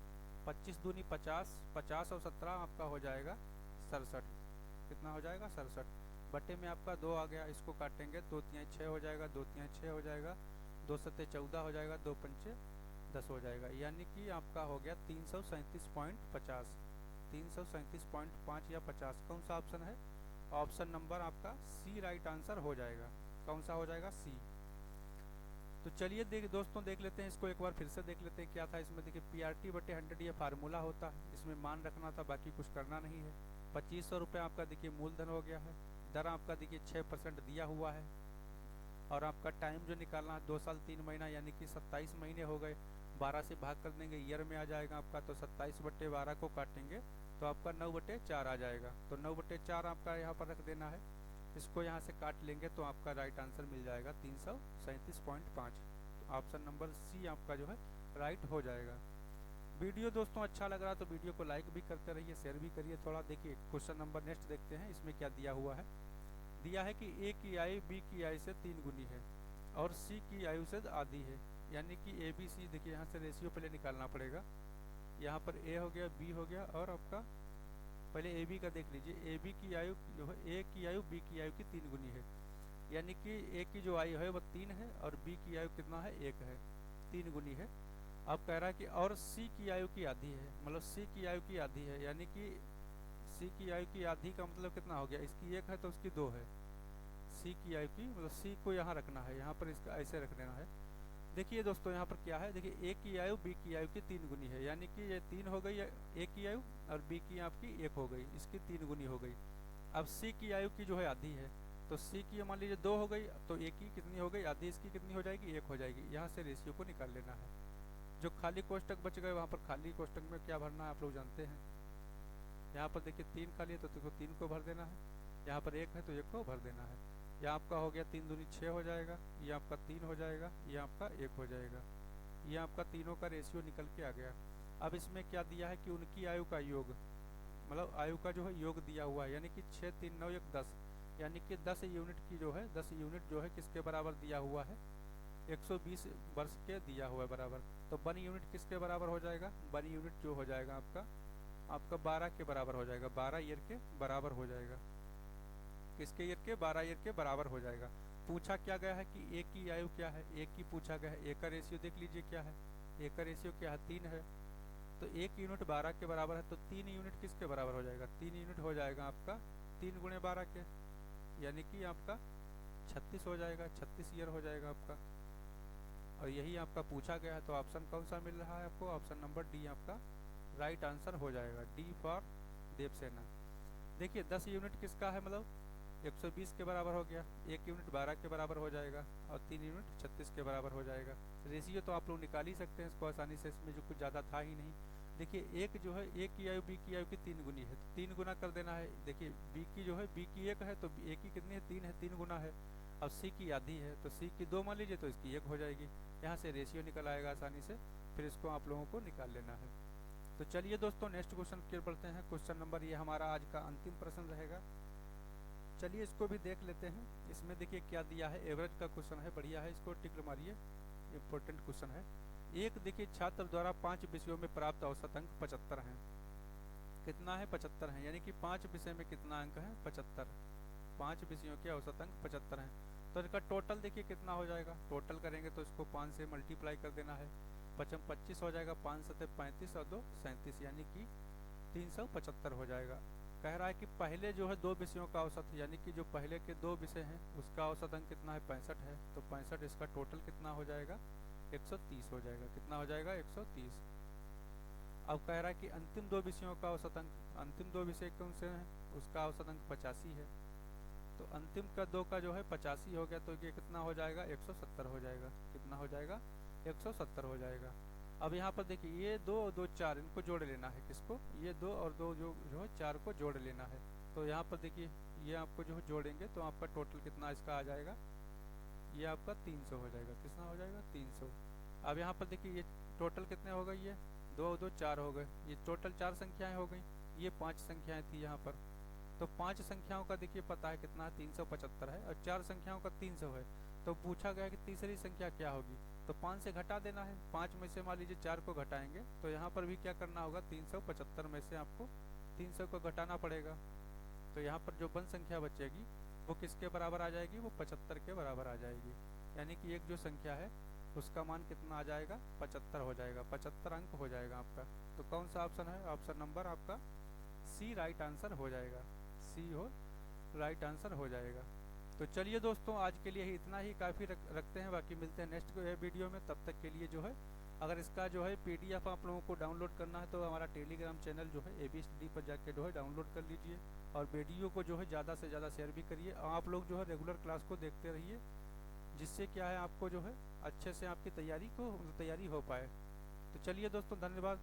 25 दूनी 50, 50 और 17 आपका हो जाएगा 67। कितना हो जाएगा, 67। बटे में आपका 2 आ गया, इसको काटेंगे, 2 3 6 हो जाएगा, 2 3 6 हो जाएगा, 2 सत्ते 14 हो जाएगा, 2 पंचे 10 हो जाएगा। यानी कि आपका हो गया 337.50, 337.5 या 50। कौन सा ऑप्शन है, ऑप्शन नंबर आपका सी राइट आंसर हो जाएगा। कौन सा हो जाएगा, सी। तो चलिए दोस्तों देख लेते हैं इसको एक बार फिर से देख लेते हैं क्या था इसमें। देखिए PRT/100 ये फार्मूला होता है, इसमें मान रखना था, बाकी कुछ करना नहीं है। 2500 रुपये आपका देखिए मूलधन हो गया है, दर आपका देखिए 6% दिया हुआ है, और आपका टाइम जो निकालना है 2 साल 3 महीना, यानी कि 27 महीने हो गए। 12 से भाग कर देंगे, ईयर में आ जाएगा आपका, तो 27/12 को काटेंगे तो आपका 9/4 आ जाएगा। तो 9/4 आपका यहाँ पर रख देना है, इसको यहाँ से काट लेंगे तो आपका राइट आंसर मिल जाएगा 337.5। तो ऑप्शन नंबर सी आपका जो है राइट हो जाएगा। वीडियो दोस्तों अच्छा लग रहा है तो वीडियो को लाइक भी करते रहिए, शेयर भी करिए थोड़ा। देखिए क्वेश्चन नंबर नेक्स्ट देखते हैं, इसमें क्या दिया हुआ है। दिया है कि ए की आयु बी की आयु से 3 गुनी है और सी की आयु से आधी है, यानी कि ए बी सी। देखिए यहाँ से रेशियो पहले निकालना पड़ेगा। यहाँ पर ए हो गया, बी हो गया, और आपका पहले ए बी का देख लीजिए। ए बी की आयु जो है, ए की आयु बी की आयु की 3 गुनी है, यानी कि ए की जो आयु है वह 3 है और बी की आयु कितना है, 1 है, 3 गुनी है। अब कह रहा है कि और सी की आयु की आधी है, मतलब सी की आयु की आधी है, यानी कि सी की आयु की आधी का मतलब कितना हो गया, इसकी 1 है तो उसकी 2 है। सी की आयु की मतलब सी को यहाँ रखना है, यहाँ पर इसका ऐसे रख देना है। देखिए दोस्तों यहाँ पर क्या है, देखिए ए की आयु बी की आयु की 3 गुनी है, यानी कि ये 3 हो गई ए की आयु, और बी की आपकी 1 हो गई, इसकी 3 गुनी हो गई। अब सी की आयु की जो है आधी है, तो सी की मान लीजिए 2 हो गई, तो ए की कितनी हो गई, आधी, इसकी कितनी हो जाएगी, 1 हो जाएगी। यहाँ से रेशियो को निकाल लेना है। जो खाली कोष्टक बच गए वहाँ पर खाली कोष्टक में क्या भरना है आप लोग जानते हैं। यहाँ पर देखिए 3 खाली है तो देखो 3 को भर देना है, यहाँ पर 1 है तो 1 को भर देना है। यह आपका हो गया 3 दूनी 6 हो जाएगा, ये आपका 3 हो जाएगा, ये आपका 1 हो जाएगा। ये आपका तीनों का रेशियो निकल के आ गया। अब इसमें क्या दिया है कि उनकी आयु का योग, मतलब आयु का जो है योग दिया हुआ है, यानी कि 6 3 9 1 10, यानी कि 10 यूनिट की जो है 10 यूनिट जो है किसके बराबर दिया हुआ है, 120 वर्ष के दिया हुआ है बराबर। तो 1 यूनिट किसके बराबर हो जाएगा, 1 यूनिट जो हो जाएगा आपका 12 के बराबर हो जाएगा, 12 ईयर के बराबर हो जाएगा। किसके ईयर के, 12 ईयर के बराबर हो जाएगा। पूछा क्या गया है कि ए की आयु क्या है, ए की पूछा गया है। ए का रेशियो देख लीजिए क्या है, ए का रेशियो क्या है, 3 है। तो 1 यूनिट 12 के बराबर है, तो 3 यूनिट किसके बराबर हो जाएगा, 3 यूनिट हो जाएगा आपका 3 गुणे 12 के, यानी कि आपका 36 हो जाएगा, 36 ईयर हो जाएगा आपका। और यही आपका पूछा गया है, तो ऑप्शन कौन सा मिल रहा है आपको, ऑप्शन नंबर डी आपका राइट आंसर हो जाएगा, डी फॉर देवसेना। देखिए 10 यूनिट किसका है, मतलब 120 के बराबर हो गया, 1 यूनिट 12 के बराबर हो जाएगा, और 3 यूनिट 36 के बराबर हो जाएगा। रेशियो तो आप लोग निकाल ही सकते हैं इसको आसानी से, इसमें जो कुछ ज़्यादा था ही नहीं। देखिए एक जो है ए की आयु बी की आयु की 3 गुनी है, तो 3 गुना कर देना है। देखिए बी की जो है, बी की 1 है तो ए की कितनी है, 3 है, 3 गुना है। अब सी की आधी है तो सी की 2 मान लीजिए तो इसकी 1 हो जाएगी। यहाँ से रेशियो निकल आएगा आसानी से, फिर इसको आप लोगों को निकाल लेना है। तो चलिए दोस्तों नेक्स्ट क्वेश्चन की बढ़ते हैं। क्वेश्चन नंबर ये हमारा आज का अंतिम प्रश्न रहेगा। चलिए इसको भी देख लेते हैं। इसमें देखिए क्या दिया है, एवरेज का क्वेश्चन है, बढ़िया है, इसको टिक मारिए, इंपॉर्टेंट क्वेश्चन है। एक देखिए छात्र द्वारा 5 विषयों में प्राप्त औसत अंक 75 हैं। कितना है, 75 है, यानी कि 5 विषय में कितना अंक है, 75। 5 विषयों के औसत अंक 75 हैं। तो इसका टोटल देखिए कितना हो जाएगा, टोटल करेंगे तो इसको 5 से मल्टीप्लाई कर देना है, 25 हो जाएगा, 5 सतह 35 और 2 37, यानी कि 375 हो जाएगा। कह रहा है कि पहले जो है दो विषयों का औसत, यानी कि जो पहले के दो विषय हैं उसका औसत अंक कितना है, 65 है, तो 65 इसका टोटल कितना हो जाएगा, 130 हो जाएगा। कितना हो जाएगा, 130। अब कह रहा है कि अंतिम दो विषयों का औसत अंक, अंतिम दो विषय कौन से हैं, उसका औसत अंक 85 है, तो अंतिम का दो का जो है 85 हो गया, तो ये कितना हो जाएगा, 170 हो जाएगा। कितना हो जाएगा, 170 हो जाएगा। अब यहाँ पर देखिए ये दो और दो चार, इनको जोड़ लेना है, किसको, ये दो और दो जो है चार को जोड़ लेना है। तो यहाँ पर देखिए ये आपको जो है जोड़ेंगे तो आपका टोटल कितना इसका आ जाएगा, ये आपका 300 हो जाएगा। कितना हो जाएगा, 300। अब यहाँ पर देखिए ये टोटल कितने हो गए, ये दो और दो चार हो गए, ये टोटल 4 संख्याएं हो गई, ये 5 संख्याएं थी यहाँ पर। तो 5 संख्याओं का देखिए पता है कितना है, 375 है, और 4 संख्याओं का 300 है। तो पूछा गया कि तीसरी संख्या क्या होगी, तो 5 से घटा देना है। 5 में से मान लीजिए 4 को घटाएंगे तो यहाँ पर भी क्या करना होगा, 375 में से आपको 300 को घटाना पड़ेगा। तो यहाँ पर जो बन संख्या बचेगी वो किसके बराबर आ जाएगी, वो 75 के बराबर आ जाएगी। यानी कि एक जो संख्या है उसका मान कितना आ जाएगा, 75 हो जाएगा, 75 अंक हो जाएगा आपका। तो कौन सा ऑप्शन है, ऑप्शन नंबर आपका सी राइट आंसर हो जाएगा, सी हो राइट आंसर हो जाएगा। तो चलिए दोस्तों आज के लिए ही इतना ही काफ़ी रखते हैं, बाकी मिलते हैं नेक्स्ट वीडियो में। तब तक के लिए जो है अगर इसका जो है PDF आप लोगों को डाउनलोड करना है तो हमारा टेलीग्राम चैनल जो है ABCD पर जाके जो है डाउनलोड कर लीजिए, और वीडियो को जो है ज़्यादा से ज़्यादा शेयर भी करिए। आप लोग जो है रेगुलर क्लास को देखते रहिए, जिससे क्या है आपको जो है अच्छे से आपकी तैयारी हो पाए। तो चलिए दोस्तों धन्यवाद।